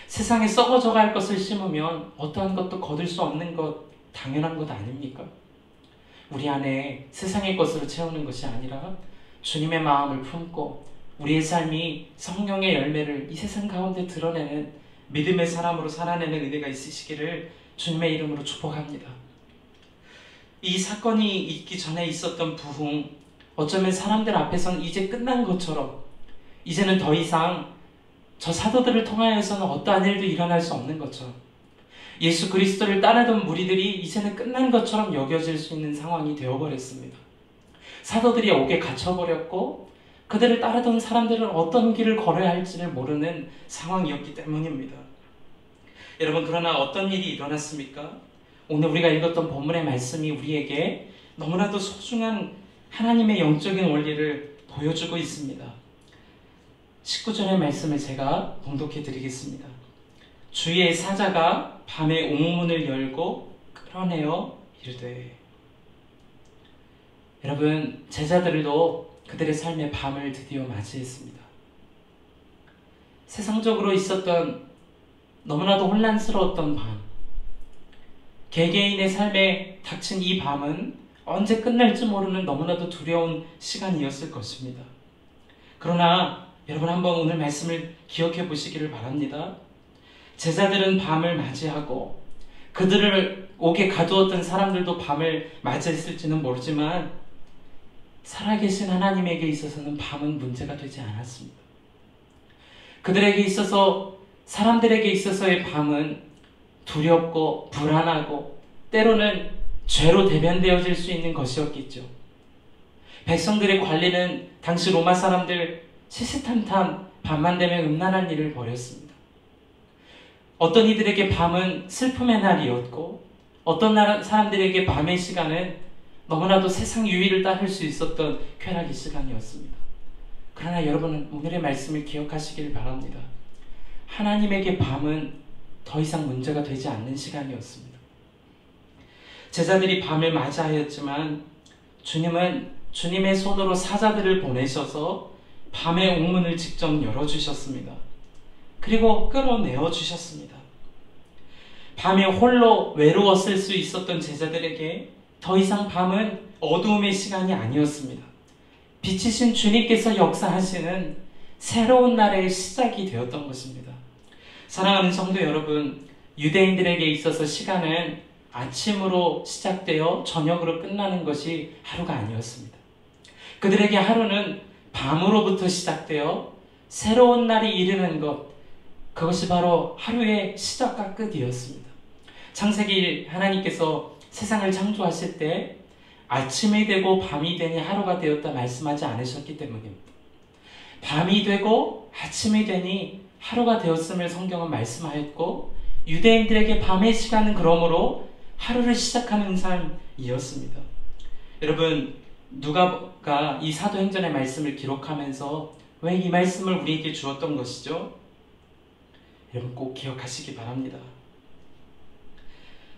세상에 썩어져 갈 것을 심으면 어떠한 것도 거둘 수 없는 것 당연한 것 아닙니까? 우리 안에 세상의 것으로 채우는 것이 아니라 주님의 마음을 품고 우리의 삶이 성령의 열매를 이 세상 가운데 드러내는 믿음의 사람으로 살아내는 은혜가 있으시기를 주님의 이름으로 축복합니다. 이 사건이 있기 전에 있었던 부흥, 어쩌면 사람들 앞에서는 이제 끝난 것처럼 이제는 더 이상 저 사도들을 통하여서는 어떠한 일도 일어날 수 없는 것처럼 예수 그리스도를 따르던 무리들이 이제는 끝난 것처럼 여겨질 수 있는 상황이 되어버렸습니다. 사도들이 옥에 갇혀버렸고 그들을 따르던 사람들은 어떤 길을 걸어야 할지를 모르는 상황이었기 때문입니다. 여러분, 그러나 어떤 일이 일어났습니까? 오늘 우리가 읽었던 본문의 말씀이 우리에게 너무나도 소중한 하나님의 영적인 원리를 보여주고 있습니다. 19절의 말씀을 제가 봉독해 드리겠습니다. 주의 사자가 밤에 옥문을 열고 끌어내어 이르되. 여러분, 제자들도 그들의 삶의 밤을 드디어 맞이했습니다. 세상적으로 있었던 너무나도 혼란스러웠던 밤, 개개인의 삶에 닥친 이 밤은 언제 끝날지 모르는 너무나도 두려운 시간이었을 것입니다. 그러나 여러분, 한번 오늘 말씀을 기억해 보시기를 바랍니다. 제자들은 밤을 맞이하고 그들을 옥에 가두었던 사람들도 밤을 맞이했을지는 모르지만 살아계신 하나님에게 있어서는 밤은 문제가 되지 않았습니다. 그들에게 있어서, 사람들에게 있어서의 밤은 두렵고 불안하고 때로는 죄로 대변되어질 수 있는 것이었겠죠. 백성들의 관리는 당시 로마 사람들 시시탄탄 밤만 되면 음란한 일을 벌였습니다. 어떤 이들에게 밤은 슬픔의 날이었고 어떤 사람들에게 밤의 시간은 너무나도 세상 유의를 따를 수 있었던 쾌락의 시간이었습니다. 그러나 여러분은 오늘의 말씀을 기억하시길 바랍니다. 하나님에게 밤은 더 이상 문제가 되지 않는 시간이었습니다. 제자들이 밤을 맞이하였지만 주님은 주님의 손으로 사자들을 보내셔서 밤의 옥문을 직접 열어주셨습니다. 그리고 끌어내어 주셨습니다. 밤에 홀로 외로웠을 수 있었던 제자들에게 더 이상 밤은 어두움의 시간이 아니었습니다. 빛이신 주님께서 역사하시는 새로운 날의 시작이 되었던 것입니다. 사랑하는 성도 여러분, 유대인들에게 있어서 시간은 아침으로 시작되어 저녁으로 끝나는 것이 하루가 아니었습니다. 그들에게 하루는 밤으로부터 시작되어 새로운 날이 이르는 것, 그것이 바로 하루의 시작과 끝이었습니다. 창세기 하나님께서 세상을 창조하실 때 아침이 되고 밤이 되니 하루가 되었다 말씀하지 않으셨기 때문입니다. 밤이 되고 아침이 되니 하루가 되었음을 성경은 말씀하였고 유대인들에게 밤의 시간은 그러므로 하루를 시작하는 삶이었습니다. 여러분, 누가가 이 사도행전의 말씀을 기록하면서 왜 이 말씀을 우리에게 주었던 것이죠? 여러분 꼭 기억하시기 바랍니다.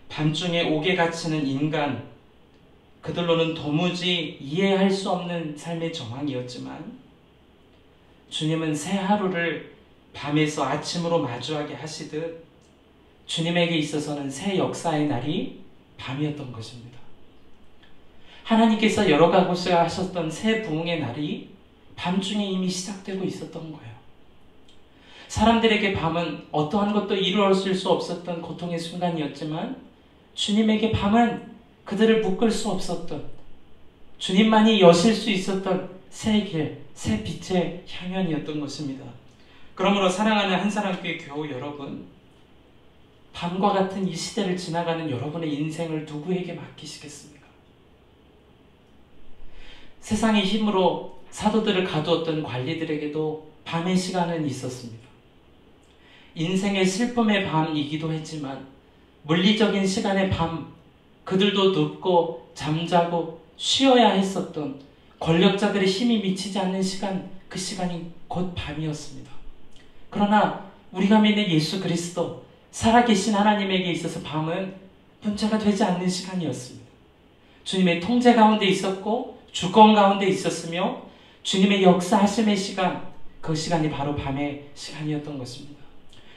밤중에 옥에 갇히는 인간, 그들로는 도무지 이해할 수 없는 삶의 정황이었지만 주님은 새 하루를 밤에서 아침으로 마주하게 하시듯 주님에게 있어서는 새 역사의 날이 밤이었던 것입니다. 하나님께서 여러 가지 하셨던 새 부흥의 날이 밤중에 이미 시작되고 있었던 거예요. 사람들에게 밤은 어떠한 것도 이루어질 수 없었던 고통의 순간이었지만 주님에게 밤은 그들을 묶을 수 없었던, 주님만이 여실 수 있었던 새 길, 새 빛의 향연이었던 것입니다. 그러므로 사랑하는 한사랑교회 교우 여러분, 밤과 같은 이 시대를 지나가는 여러분의 인생을 누구에게 맡기시겠습니까? 세상의 힘으로 사도들을 가두었던 관리들에게도 밤의 시간은 있었습니다. 인생의 슬픔의 밤이기도 했지만 물리적인 시간의 밤, 그들도 눕고 잠자고 쉬어야 했었던 권력자들의 힘이 미치지 않는 시간, 그 시간이 곧 밤이었습니다. 그러나 우리가 믿는 예수 그리스도, 살아계신 하나님에게 있어서 밤은 문제가 되지 않는 시간이었습니다. 주님의 통제 가운데 있었고 주권 가운데 있었으며 주님의 역사하심의 시간, 그 시간이 바로 밤의 시간이었던 것입니다.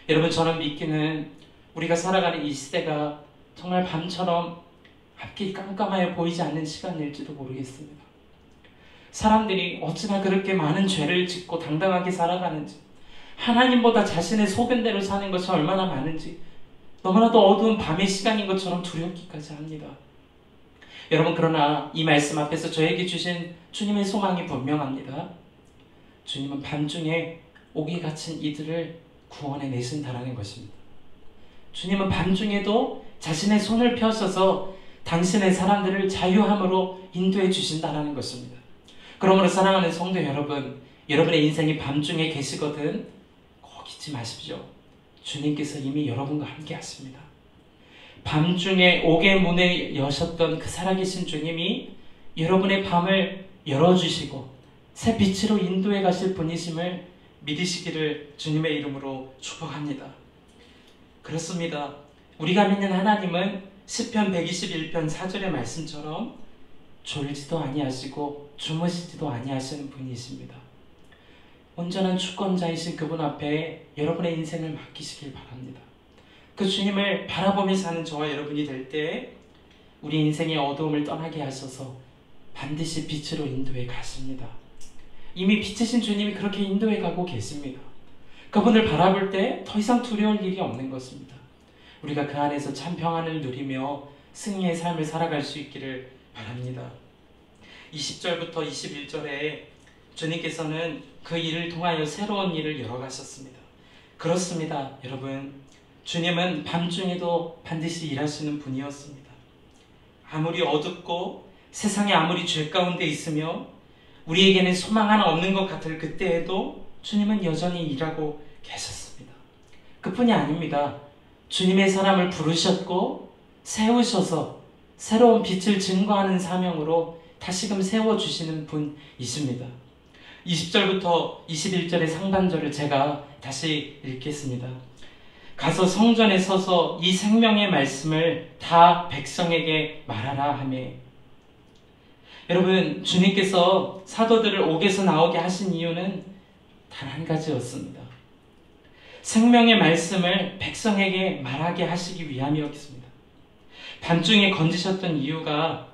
여러분, 저는 믿기는 우리가 살아가는 이 시대가 정말 밤처럼 앞길이 깜깜하여 보이지 않는 시간일지도 모르겠습니다. 사람들이 어찌나 그렇게 많은 죄를 짓고 당당하게 살아가는지, 하나님보다 자신의 소견대로 사는 것이 얼마나 많은지 너무나도 어두운 밤의 시간인 것처럼 두렵기까지 합니다. 여러분, 그러나 이 말씀 앞에서 저에게 주신 주님의 소망이 분명합니다. 주님은 밤중에 옥에 갇힌 이들을 구원해 내신다라는 것입니다. 주님은 밤중에도 자신의 손을 펴셔서 당신의 사람들을 자유함으로 인도해 주신다라는 것입니다. 그러므로 사랑하는 성도 여러분, 여러분의 인생이 밤중에 계시거든 꼭 잊지 마십시오. 주님께서 이미 여러분과 함께 하십니다. 밤중에 옥의 문을 여셨던 그 살아계신 주님이 여러분의 밤을 열어주시고 새 빛으로 인도해 가실 분이심을 믿으시기를 주님의 이름으로 축복합니다. 그렇습니다. 우리가 믿는 하나님은 시편 121편 4절의 말씀처럼 졸지도 아니하시고 주무시지도 아니하시는 분이십니다. 온전한 주권자이신 그분 앞에 여러분의 인생을 맡기시길 바랍니다. 그 주님을 바라보며 사는 저와 여러분이 될 때 우리 인생의 어두움을 떠나게 하셔서 반드시 빛으로 인도해 가십니다. 이미 빛이신 주님이 그렇게 인도해 가고 계십니다. 그분을 바라볼 때 더 이상 두려울 일이 없는 것입니다. 우리가 그 안에서 참 평안을 누리며 승리의 삶을 살아갈 수 있기를 바랍니다. 20절부터 21절에 주님께서는 그 일을 통하여 새로운 일을 열어가셨습니다. 그렇습니다, 여러분. 주님은 밤중에도 반드시 일하시는 분이었습니다. 아무리 어둡고 세상에 아무리 죄 가운데 있으며 우리에게는 소망 하나 없는 것 같을 그때에도 주님은 여전히 일하고 계셨습니다. 그뿐이 아닙니다. 주님의 사람을 부르셨고 세우셔서 새로운 빛을 증거하는 사명으로 다시금 세워주시는 분이십니다. 20절부터 21절의 상반절을 제가 다시 읽겠습니다. 가서 성전에 서서 이 생명의 말씀을 다 백성에게 말하라 하매. 여러분, 주님께서 사도들을 옥에서 나오게 하신 이유는 단 한 가지였습니다. 생명의 말씀을 백성에게 말하게 하시기 위함이었습니다. 밤중에 건지셨던 이유가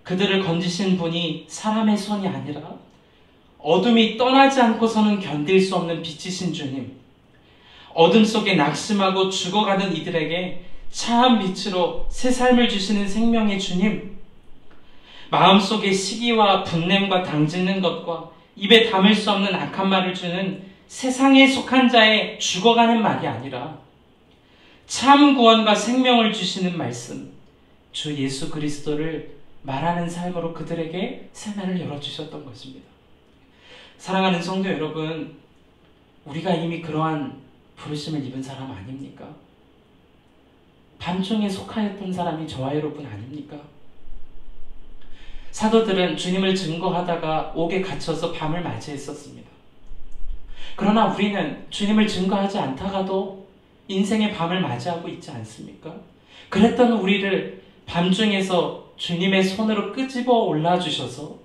그들을 건지신 분이 사람의 손이 아니라 어둠이 떠나지 않고서는 견딜 수 없는 빛이신 주님, 어둠 속에 낙심하고 죽어가는 이들에게 차한 빛으로 새 삶을 주시는 생명의 주님, 마음속에 시기와 분냄과 당짓는 것과 입에 담을 수 없는 악한 말을 주는 세상에 속한 자의 죽어가는 말이 아니라 참 구원과 생명을 주시는 말씀, 주 예수 그리스도를 말하는 삶으로 그들에게 새날을 열어주셨던 것입니다. 사랑하는 성도 여러분, 우리가 이미 그러한 부르심을 입은 사람 아닙니까? 밤중에 속하였던 사람이 저와 여러분 아닙니까? 사도들은 주님을 증거하다가 옥에 갇혀서 밤을 맞이했었습니다. 그러나 우리는 주님을 증거하지 않다가도 인생의 밤을 맞이하고 있지 않습니까? 그랬던 우리를 밤중에서 주님의 손으로 끄집어 올라주셔서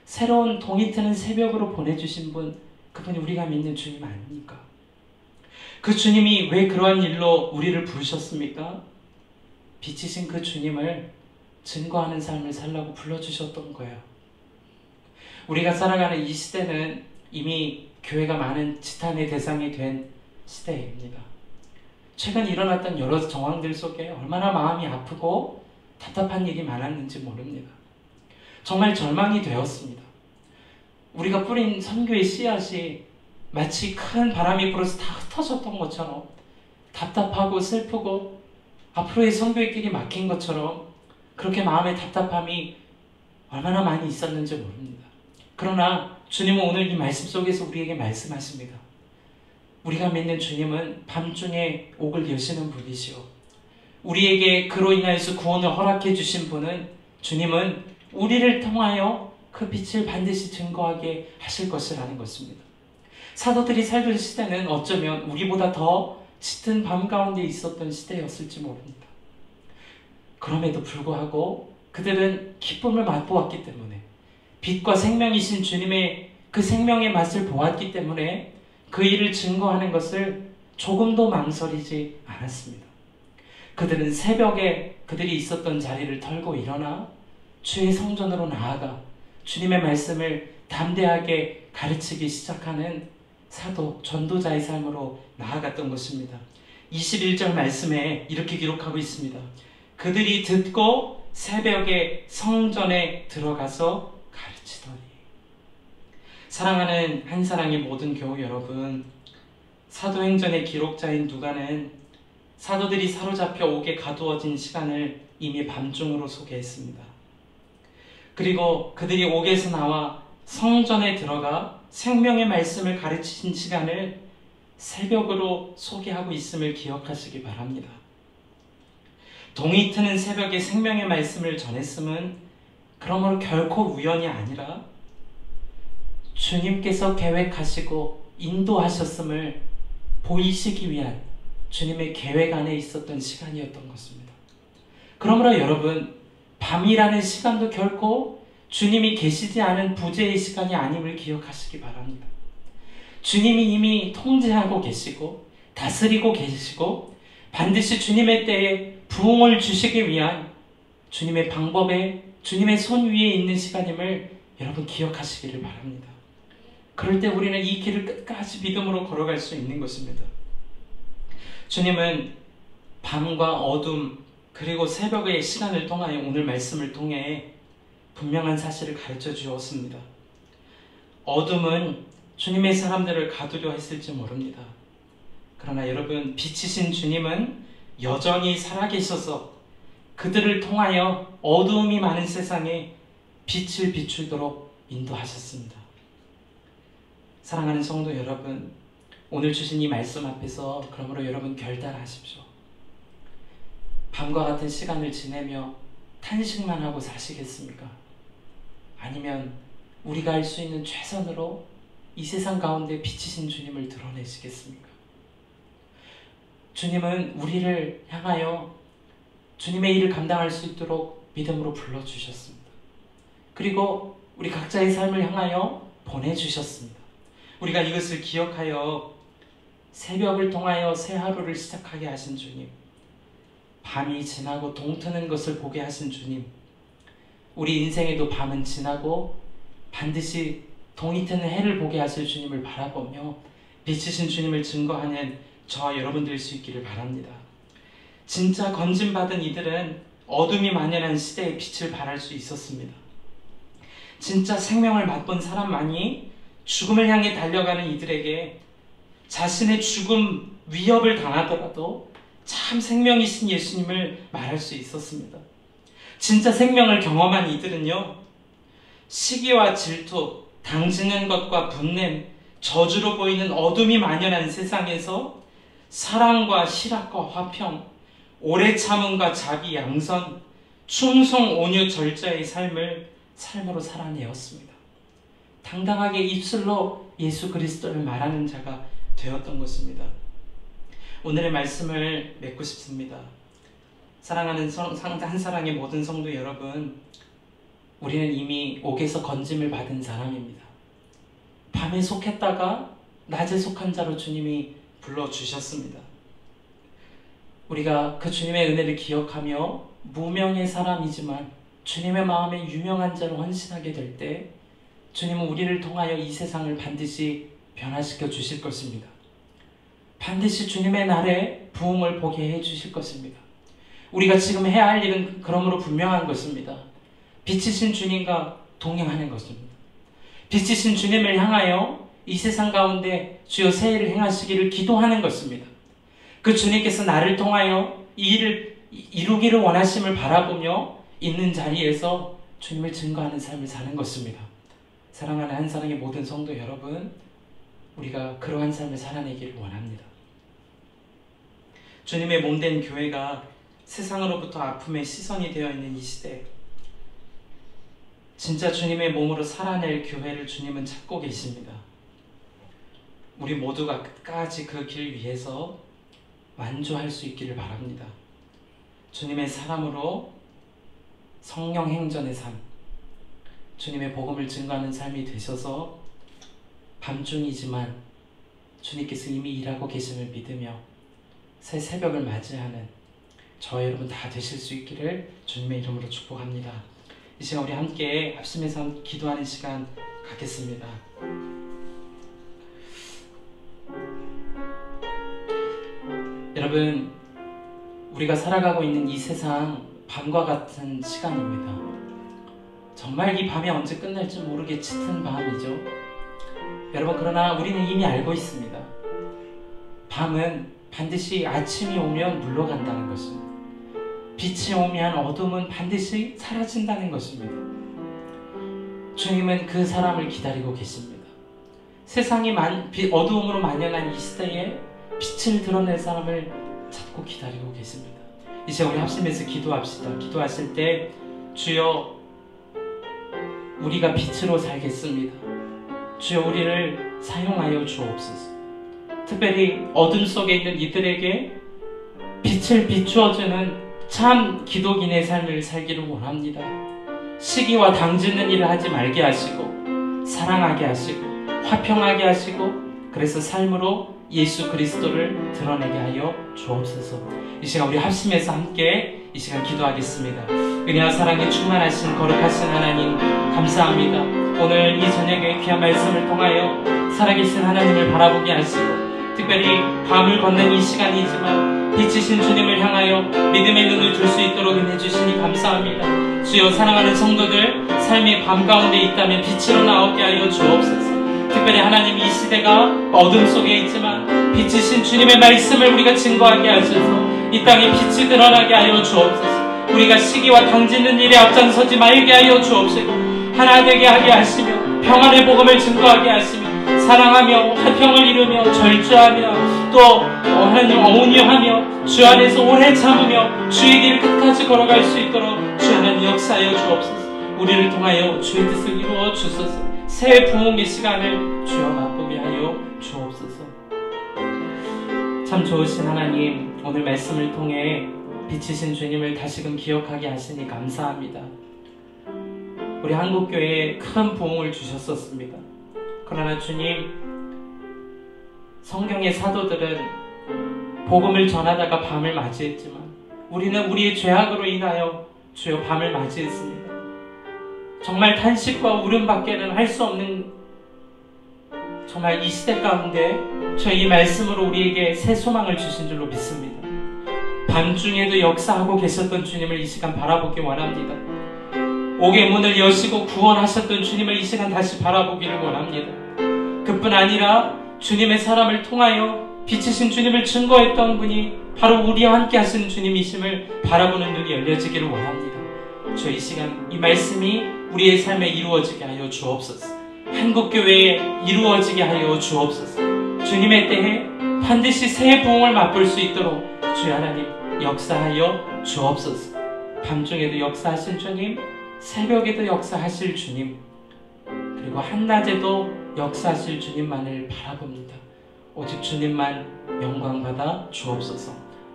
새로운 동이 트는 새벽으로 보내주신 분, 그분이 우리가 믿는 주님 아닙니까? 그 주님이 왜 그러한 일로 우리를 부르셨습니까? 빛이신 그 주님을 증거하는 삶을 살라고 불러주셨던 거예요. 우리가 살아가는 이 시대는 이미 교회가 많은 지탄의 대상이 된 시대입니다. 최근 일어났던 여러 정황들 속에 얼마나 마음이 아프고 답답한 일이 많았는지 모릅니다. 정말 절망이 되었습니다. 우리가 뿌린 선교의 씨앗이 마치 큰 바람이 불어서 다 흩어졌던 것처럼 답답하고 슬프고 앞으로의 선교의 길이 막힌 것처럼 그렇게 마음의 답답함이 얼마나 많이 있었는지 모릅니다. 그러나 주님은 오늘 이 말씀 속에서 우리에게 말씀하십니다. 우리가 믿는 주님은 밤중에 옥을 여시는 분이시오. 우리에게 그로 인하여서 구원을 허락해 주신 분은 주님은 우리를 통하여 그 빛을 반드시 증거하게 하실 것이라는 것입니다. 사도들이 살던 시대는 어쩌면 우리보다 더 짙은 밤 가운데 있었던 시대였을지 모릅니다. 그럼에도 불구하고 그들은 기쁨을 맛보았기 때문에 빛과 생명이신 주님의 그 생명의 맛을 보았기 때문에 그 일을 증거하는 것을 조금도 망설이지 않았습니다. 그들은 새벽에 그들이 있었던 자리를 털고 일어나 주의 성전으로 나아가 주님의 말씀을 담대하게 가르치기 시작하는 사도, 전도자의 삶으로 나아갔던 것입니다. 21절 말씀에 이렇게 기록하고 있습니다. 그들이 듣고 새벽에 성전에 들어가서 가르치더니. 사랑하는 한사랑의 모든 교우 여러분, 사도행전의 기록자인 누가는 사도들이 사로잡혀 옥에 가두어진 시간을 이미 밤중으로 소개했습니다. 그리고 그들이 옥에서 나와 성전에 들어가 생명의 말씀을 가르치신 시간을 새벽으로 소개하고 있음을 기억하시기 바랍니다. 동이 트는 새벽에 생명의 말씀을 전했음은 그러므로 결코 우연이 아니라 주님께서 계획하시고 인도하셨음을 보이시기 위한 주님의 계획 안에 있었던 시간이었던 것입니다. 그러므로 여러분, 밤이라는 시간도 결코 주님이 계시지 않은 부재의 시간이 아님을 기억하시기 바랍니다. 주님이 이미 통제하고 계시고 다스리고 계시고 반드시 주님의 때에 부흥을 주시기 위한 주님의 방법에 주님의 손 위에 있는 시간임을 여러분 기억하시기를 바랍니다. 그럴 때 우리는 이 길을 끝까지 믿음으로 걸어갈 수 있는 것입니다. 주님은 밤과 어둠 그리고 새벽의 시간을 통하여 오늘 말씀을 통해 분명한 사실을 가르쳐 주었습니다. 어둠은 주님의 사람들을 가두려 했을지 모릅니다. 그러나 여러분, 빛이신 주님은 여전히 살아계셔서 그들을 통하여 어두움이 많은 세상에 빛을 비추도록 인도하셨습니다. 사랑하는 성도 여러분, 오늘 주신 이 말씀 앞에서 그러므로 여러분 결단하십시오. 밤과 같은 시간을 지내며 탄식만 하고 사시겠습니까? 아니면 우리가 할 수 있는 최선으로 이 세상 가운데 빛이신 주님을 드러내시겠습니까? 주님은 우리를 향하여 주님의 일을 감당할 수 있도록 믿음으로 불러주셨습니다. 그리고 우리 각자의 삶을 향하여 보내주셨습니다. 우리가 이것을 기억하여 새벽을 통하여 새 하루를 시작하게 하신 주님, 밤이 지나고 동트는 것을 보게 하신 주님, 우리 인생에도 밤은 지나고 반드시 동이 트는 해를 보게 하실 주님을 바라보며 빛이신 주님을 증거하는 저와 여러분 될 수 있기를 바랍니다. 진짜 건짐받은 이들은 어둠이 만연한 시대의 빛을 발할 수 있었습니다. 진짜 생명을 맛본 사람만이 죽음을 향해 달려가는 이들에게 자신의 죽음 위협을 당하더라도 참 생명이신 예수님을 말할 수 있었습니다. 진짜 생명을 경험한 이들은요, 시기와 질투, 당지는 것과 분냄, 저주로 보이는 어둠이 만연한 세상에서 사랑과 실학과 화평, 오래 참음과 자비 양선, 충성 온유 절자의 삶으로 살아내었습니다. 당당하게 입술로 예수 그리스도를 말하는 자가 되었던 것입니다. 오늘의 말씀을 맺고 싶습니다. 사랑하는 한사랑의 모든 성도 여러분, 우리는 이미 옥에서 건짐을 받은 사람입니다. 밤에 속했다가 낮에 속한 자로 주님이 불러주셨습니다. 우리가 그 주님의 은혜를 기억하며 무명의 사람이지만 주님의 마음에 유명한 자로 헌신하게 될 때 주님은 우리를 통하여 이 세상을 반드시 변화시켜 주실 것입니다. 반드시 주님의 날에 부흥을 보게 해 주실 것입니다. 우리가 지금 해야 할 일은 그러므로 분명한 것입니다. 빛이신 주님과 동행하는 것입니다. 빛이신 주님을 향하여 이 세상 가운데 주여 새 일을 행하시기를 기도하는 것입니다. 그 주님께서 나를 통하여 이 일을 이루기를 원하심을 바라보며 있는 자리에서 주님을 증거하는 삶을 사는 것입니다. 사랑하는 한사랑의 모든 성도 여러분, 우리가 그러한 삶을 살아내기를 원합니다. 주님의 몸된 교회가 세상으로부터 아픔의 시선이 되어 있는 이 시대, 진짜 주님의 몸으로 살아낼 교회를 주님은 찾고 계십니다. 우리 모두가 끝까지 그 길 위에서 완주할 수 있기를 바랍니다. 주님의 사람으로 성령 행전의 삶, 주님의 복음을 증거하는 삶이 되셔서 밤중이지만 주님께서 이미 일하고 계심을 믿으며 새 새벽을 맞이하는 저와 여러분 다 되실 수 있기를 주님의 이름으로 축복합니다. 이 시간 우리 함께 합심해서 기도하는 시간 갖겠습니다. 여러분, 우리가 살아가고 있는 이 세상 밤과 같은 시간입니다. 정말 이 밤이 언제 끝날지 모르게 짙은 밤이죠. 여러분, 그러나 우리는 이미 알고 있습니다. 밤은 반드시 아침이 오면 물러간다는 것입니다. 빛이 오면 어둠은 반드시 사라진다는 것입니다. 주님은 그 사람을 기다리고 계십니다. 세상이 어두움으로 만연한 이 시대에 빛을 드러낼 사람을 찾고 기다리고 계십니다. 이제 우리 합심해서 기도합시다. 기도하실 때 주여 우리가 빛으로 살겠습니다. 주여 우리를 사용하여 주옵소서. 특별히 어둠 속에 있는 이들에게 빛을 비추어주는 참 기독인의 삶을 살기를 원합니다. 시기와 당짓는 일을 하지 말게 하시고 사랑하게 하시고 화평하게 하시고 그래서 삶으로 예수 그리스도를 드러내게 하여 주옵소서. 이 시간 우리 합심해서 함께 이 시간 기도하겠습니다. 은혜와 사랑에 충만하신 거룩하신 하나님 감사합니다. 오늘 이 저녁에 귀한 말씀을 통하여 살아계신 하나님을 바라보게 하시고 특별히 밤을 걷는 이 시간이지만 빛이신 주님을 향하여 믿음의 눈을 들 수 있도록 은혜 주시니 감사합니다. 주여 사랑하는 성도들 삶의 밤 가운데 있다면 빛으로 나오게 하여 주옵소서. 특별히 하나님 이 시대가 어둠 속에 있지만 빛이신 주님의 말씀을 우리가 증거하게 하셔서 이 땅에 빛이 드러나게 하여 주옵소서. 우리가 시기와 당짓는 일에 앞장서지 말게 하여 주옵시고 하나 되게 하게 하시며 평안의 복음을 증거하게 하시며 사랑하며 화평을 이루며 절주하며 또 하나님 온유하며 주 안에서 오래 참으며 주의 길 끝까지 걸어갈 수 있도록 주 하나님 역사하여 주옵소서. 우리를 통하여 주의 뜻을 이루어 주소서. 새 부흥의 시간을 주여 맛보게 하여 주옵소서. 참 좋으신 하나님, 오늘 말씀을 통해 빛이신 주님을 다시금 기억하게 하시니 감사합니다. 우리 한국교회에 큰 부흥을 주셨었습니다. 그러나 주님, 성경의 사도들은 복음을 전하다가 밤을 맞이했지만 우리는 우리의 죄악으로 인하여 주여 밤을 맞이했습니다. 정말 탄식과 울음밖에는 할 수 없는 정말 이 시대 가운데 저희 말씀으로 우리에게 새 소망을 주신 줄로 믿습니다. 밤중에도 역사하고 계셨던 주님을 이 시간 바라보기 원합니다. 옥의 문을 여시고 구원하셨던 주님을 이 시간 다시 바라보기를 원합니다. 그뿐 아니라 주님의 사람을 통하여 빛이신 주님을 증거했던 분이 바로 우리와 함께 하시는 주님이심을 바라보는 눈이 열려지기를 원합니다. 저 이 시간 이 말씀이 우리의 삶에 이루어지게 하여 주옵소서. 한국교회에 이루어지게 하여 주옵소서. 주님의 때에 반드시 새 부흥을 맛볼 수 있도록 주 하나님 역사하여 주옵소서. 밤중에도 역사하실 주님, 새벽에도 역사하실 주님, 그리고 한낮에도 역사하실 주님만을 바라봅니다. 오직 주님만 영광받아 주옵소서.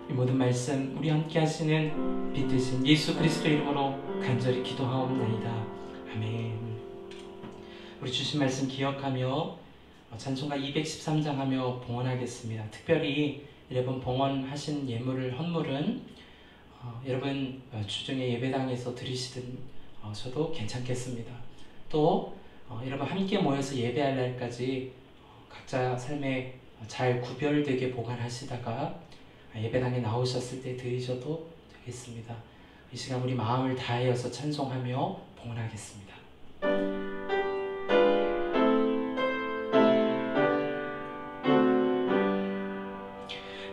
이 모든 말씀 우리 함께 하시는 빛 되신 예수 그리스도 이름으로 간절히 기도하옵나이다. 아멘. 우리 주신 말씀 기억하며 찬송가 213장 하며 봉헌하겠습니다. 특별히 여러분 봉헌하신 예물을 헌물은 여러분 주중에 예배당에서 드리시든 저도 괜찮겠습니다. 또 여러분 함께 모여서 예배할 날까지 각자 삶에 잘 구별되게 보관하시다가 예배당에 나오셨을 때 드리셔도 되겠습니다. 이 시간 우리 마음을 다하여서 찬송하며 봉헌하겠습니다.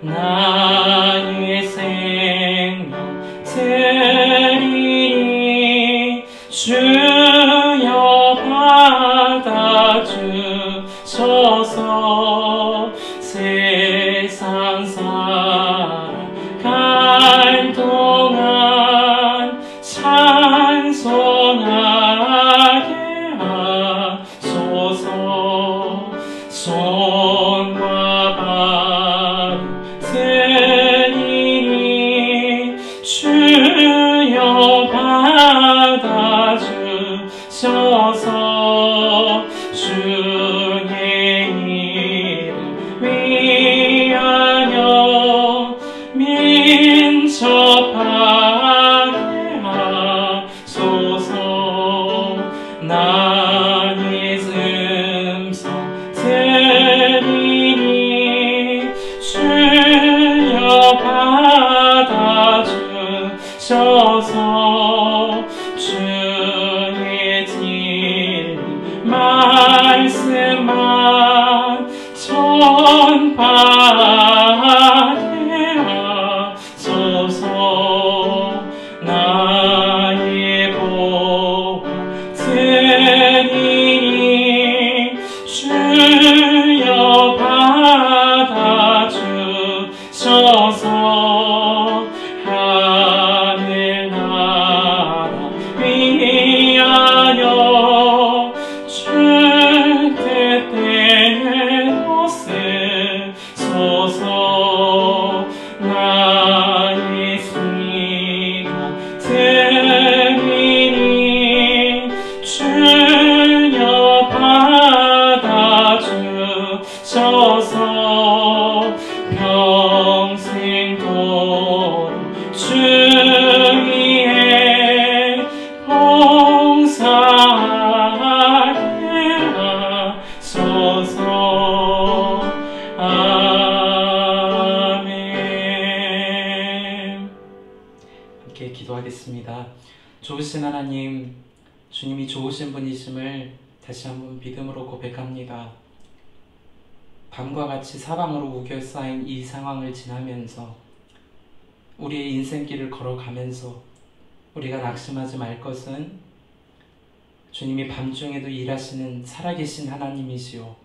나의 생명 드리니 주여 받아주소서. 세상 살아갈 동안 찬송하게 하소서. 손과 발 드리니 주여 받아주소서. 주의 이름 위하여 민첩하게 하소서. 나의 음성 드리니 주여 받아주소서. 주의 진리 말씀만 전파하게 하소서. 나의 보화 드리니 주여 받아주소서. 하늘나라 위하여 주 뜻대로 쓰소서. 나의 승리가 드리니 주여 받아주소서. 평생도록 주 위에 봉사하게 하소서. 아멘. 함께 기도하겠습니다. 좋으신 하나님, 주님이 좋으신 분이심을 다시 한번 믿음으로 고백합니다. 밤과 같이 사방으로 우겨쌓인 이 상황을 지나면서 우리의 인생길을 걸어가면서 우리가 낙심하지 말 것은 주님이 밤중에도 일하시는 살아계신 하나님이시오,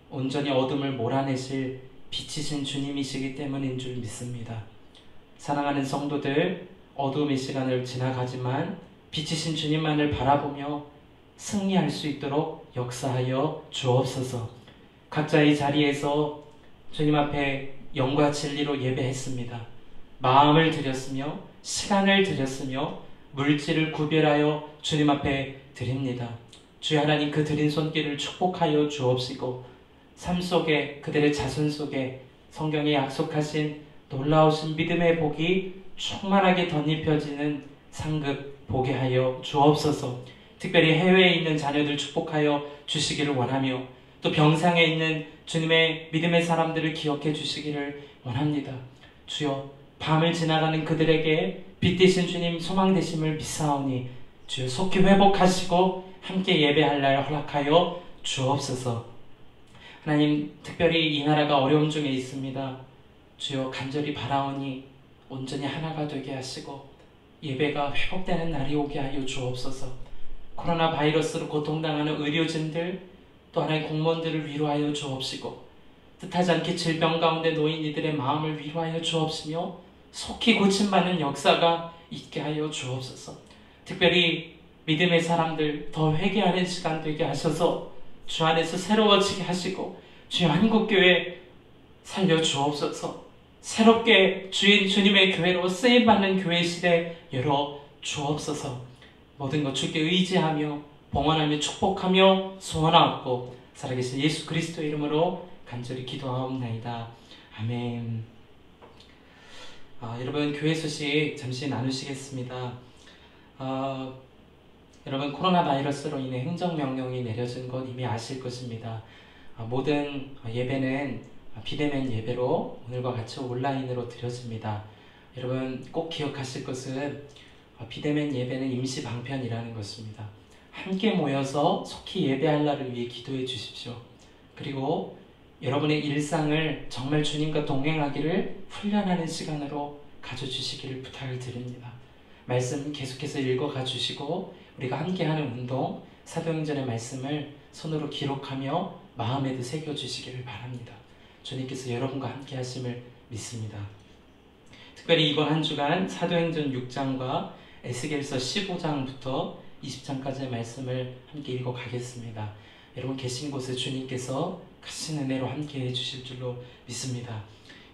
온전히 어둠을 몰아내실 빛이신 주님이시기 때문인 줄 믿습니다. 사랑하는 성도들, 어두움의 시간을 지나가지만 빛이신 주님만을 바라보며 승리할 수 있도록 역사하여 주옵소서. 각자의 자리에서 주님 앞에 영과 진리로 예배했습니다. 마음을 드렸으며 시간을 드렸으며 물질을 구별하여 주님 앞에 드립니다. 주여 하나님, 그 드린 손길을 축복하여 주옵시고 삶 속에, 그들의 자손 속에 성경에 약속하신 놀라우신 믿음의 복이 충만하게 덧입혀지는 상급 보게 하여 주옵소서. 특별히 해외에 있는 자녀들 축복하여 주시기를 원하며 또 병상에 있는 주님의 믿음의 사람들을 기억해 주시기를 원합니다. 주여, 밤을 지나가는 그들에게 빛 되신 주님 소망 되심을 믿사오니 주여 속히 회복하시고 함께 예배할 날 허락하여 주옵소서. 하나님, 특별히 이 나라가 어려움 중에 있습니다. 주여, 간절히 바라오니 온전히 하나가 되게 하시고 예배가 회복되는 날이 오게 하여 주옵소서. 코로나 바이러스로 고통당하는 의료진들, 또 하나의 공무원들을 위로하여 주옵시고 뜻하지 않게 질병 가운데 놓인 이들의 마음을 위로하여 주옵시며 속히 고침받는 역사가 있게 하여 주옵소서. 특별히 믿음의 사람들 더 회개하는 시간 되게 하셔서 주 안에서 새로워지게 하시고 주의 한국교회 살려 주옵소서. 새롭게 주님의 교회로 쓰임받는 교회 시대 열어 주옵소서. 모든 것 주께 의지하며 봉헌하며 축복하며 소원하옵고 살아계신 예수 그리스도의 이름으로 간절히 기도하옵나이다. 아멘. 여러분, 교회 소식 잠시 나누시겠습니다. 여러분, 코로나 바이러스로 인해 행정명령이 내려진 것 이미 아실 것입니다. 모든 예배는 비대면 예배로 오늘과 같이 온라인으로 드려집니다. 여러분, 꼭 기억하실 것은 비대면 예배는 임시 방편이라는 것입니다. 함께 모여서 속히 예배할 날을 위해 기도해 주십시오. 그리고 여러분의 일상을 정말 주님과 동행하기를 훈련하는 시간으로 가져주시기를 부탁을 드립니다. 말씀 계속해서 읽어가 주시고 우리가 함께하는 운동, 사도행전의 말씀을 손으로 기록하며 마음에도 새겨주시기를 바랍니다. 주님께서 여러분과 함께 하심을 믿습니다. 특별히 이번 한 주간 사도행전 6장과 에스겔서 15장부터 20장까지의 말씀을 함께 읽어가겠습니다. 여러분 계신 곳에 주님께서 크신 은혜로 함께 해주실 줄로 믿습니다.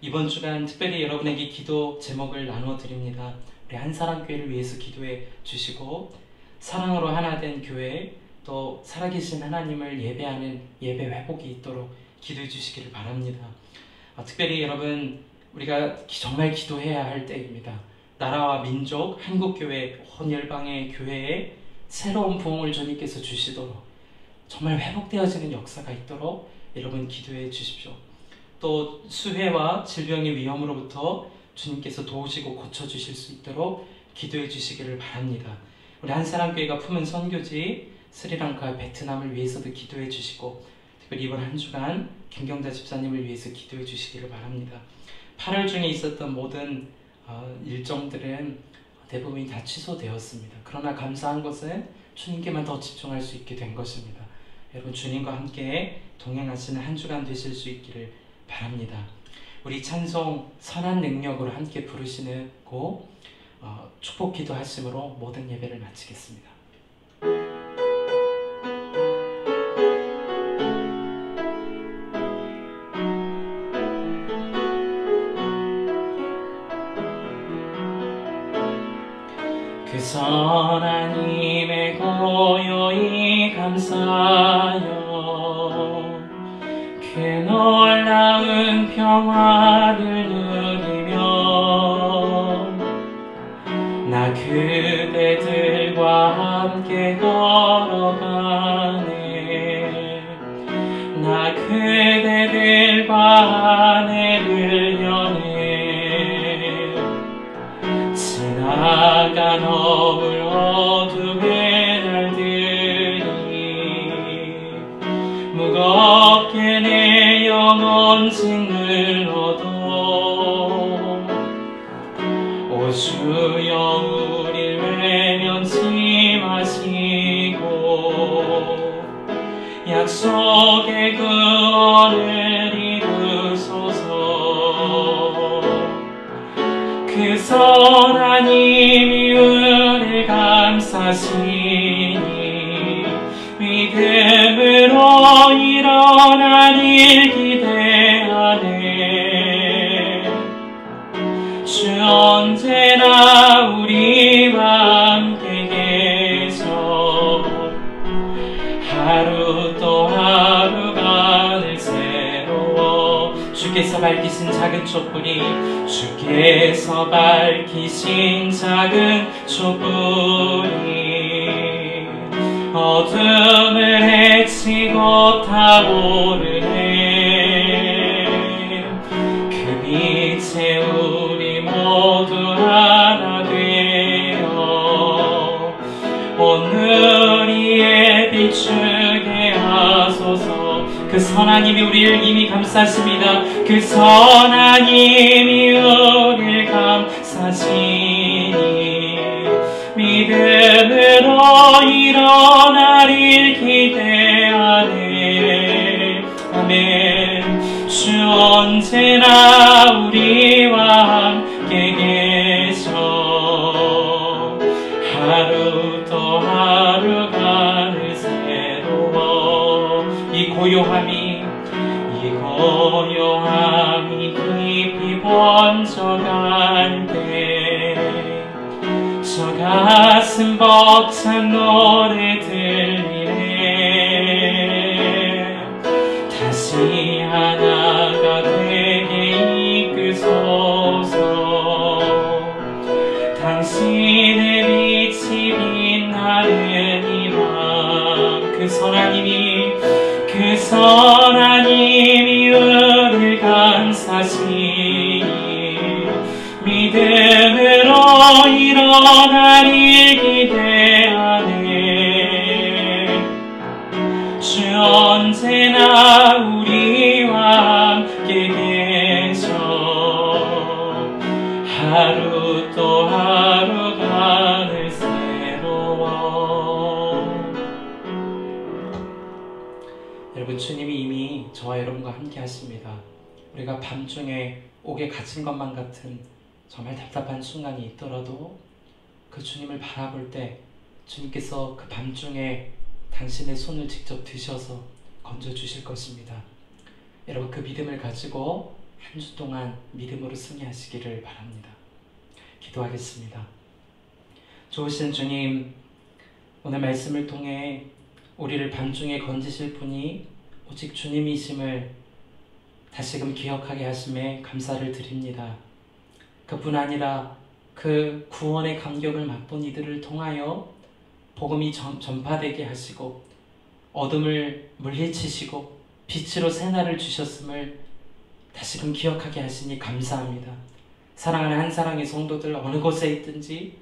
이번 주간 특별히 여러분에게 기도 제목을 나누어 드립니다. 우리 한사랑교회를 위해서 기도해 주시고 사랑으로 하나 된 교회, 또 살아계신 하나님을 예배하는 예배 회복이 있도록 기도해 주시기를 바랍니다. 특별히 여러분, 우리가 정말 기도해야 할 때입니다. 나라와 민족, 한국교회, 온 열방의 교회에 새로운 부흥을 주님께서 주시도록 정말 회복되어지는 역사가 있도록 여러분 기도해 주십시오. 또 수해와 질병의 위험으로부터 주님께서 도우시고 고쳐주실 수 있도록 기도해 주시기를 바랍니다. 우리 한사랑교회가 품은 선교지 스리랑카, 베트남을 위해서도 기도해 주시고 특별히 이번 한 주간 김경자 집사님을 위해서 기도해 주시기를 바랍니다. 8월 중에 있었던 모든 일정들은 대부분이 다 취소되었습니다. 그러나 감사한 것은 주님께만 더 집중할 수 있게 된 것입니다. 여러분, 주님과 함께 동행하시는 한 주간 되실 수 있기를 바랍니다. 우리 찬송 선한 능력으로 함께 부르시고 축복 기도하심으로 모든 예배를 마치겠습니다. 그 선한 힘에 고요히 감사하여 그 놀라운 평화를 누리며 나 그대들과 함께 걸어가네. 나 그대들과 하늘을 여네. 지나간 어울 어둠의 날들이 무겁게 내 영혼 짓눌러도 오 주여 우릴 외면치 마시고 약속의 구원을 이루소서. 그 선한 힘이 우릴 감싸시니 믿음으로 일어나길 기대하네. 주 언제나 우리와 함께 계셔 하루 또 하루가 늘 새로워. 주께서 밝히신 작은 촛불이 주께서 밝히신 작은 촛불이 어둠을 헤치고 타오르네. 그 빛에 우리 모두 하나 되어 오늘이에 비추게 하소서. 그 선한 힘이 우리를 이미 감싸십니다. 그 선한 힘이 우리를 감싸시니 믿음으로 일어나릴 기대하네. 아멘. 주 언제나 우리와 함께 계셔 하루 또 하루가 늘 새로워. 이 고요함이 깊이 번져갈 때 저 가슴 벅찬 노래 들리네. 다시 하나가 되게 이끄소서. 당신의 빛이 빛나는 그 선하님이 은을 감사시니 믿음으로 일어나리 기대하네. 주 언제나 우리와 함께 계셔 하루 또 하루가 늘 새로워. 여러분, 주님이 이미 저와 여러분과 함께 하십니다. 우리가 밤중에 옥에 갇힌 것만 같은 정말 답답한 순간이 있더라도 그 주님을 바라볼 때 주님께서 그 밤중에 당신의 손을 직접 드셔서 건져주실 것입니다. 여러분, 그 믿음을 가지고 한 주 동안 믿음으로 승리하시기를 바랍니다. 기도하겠습니다. 좋으신 주님, 오늘 말씀을 통해 우리를 밤중에 건지실 분이 오직 주님이심을 다시금 기억하게 하심에 감사를 드립니다. 그뿐 아니라 그 구원의 감격을 맛본 이들을 통하여 복음이 전파되게 하시고 어둠을 물리치시고 빛으로 새날을 주셨음을 다시금 기억하게 하시니 감사합니다. 사랑하는 한사랑의 성도들, 어느 곳에 있든지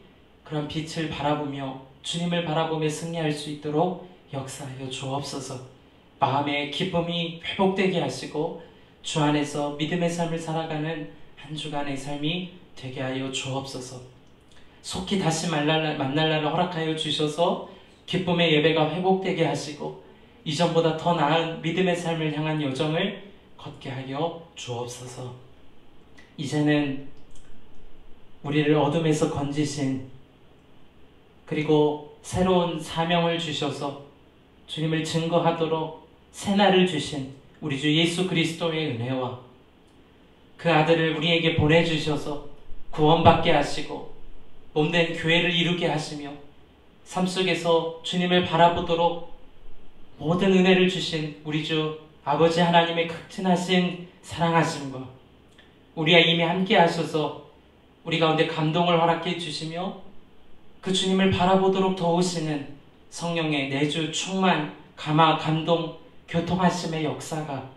그런 빛을 바라보며 주님을 바라보며 승리할 수 있도록 역사하여 주옵소서. 마음의 기쁨이 회복되게 하시고 주 안에서 믿음의 삶을 살아가는 한 주간의 삶이 되게 하여 주옵소서. 속히 다시 만날 날을 허락하여 주셔서 기쁨의 예배가 회복되게 하시고 이전보다 더 나은 믿음의 삶을 향한 여정을 걷게 하여 주옵소서. 이제는 우리를 어둠에서 건지신, 그리고 새로운 사명을 주셔서 주님을 증거하도록 새날을 주신 우리 주 예수 그리스도의 은혜와 그 아들을 우리에게 보내주셔서 구원받게 하시고 몸된 교회를 이루게 하시며 삶 속에서 주님을 바라보도록 모든 은혜를 주신 우리 주 아버지 하나님의 극진하신 사랑하심과 우리와 이미 함께 하셔서 우리 가운데 감동을 허락해 주시며 그 주님을 바라보도록 도우시는 성령의 내주 충만, 감화, 감동, 교통하심의 역사가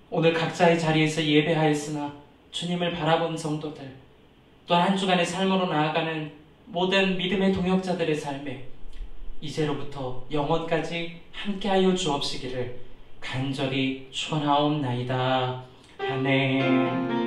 오늘 각자의 자리에서 예배하였으나 주님을 바라본 성도들, 또한 한 주간의 삶으로 나아가는 모든 믿음의 동역자들의 삶에 이제로부터 영원까지 함께하여 주옵시기를 간절히 축원하옵나이다. 아멘.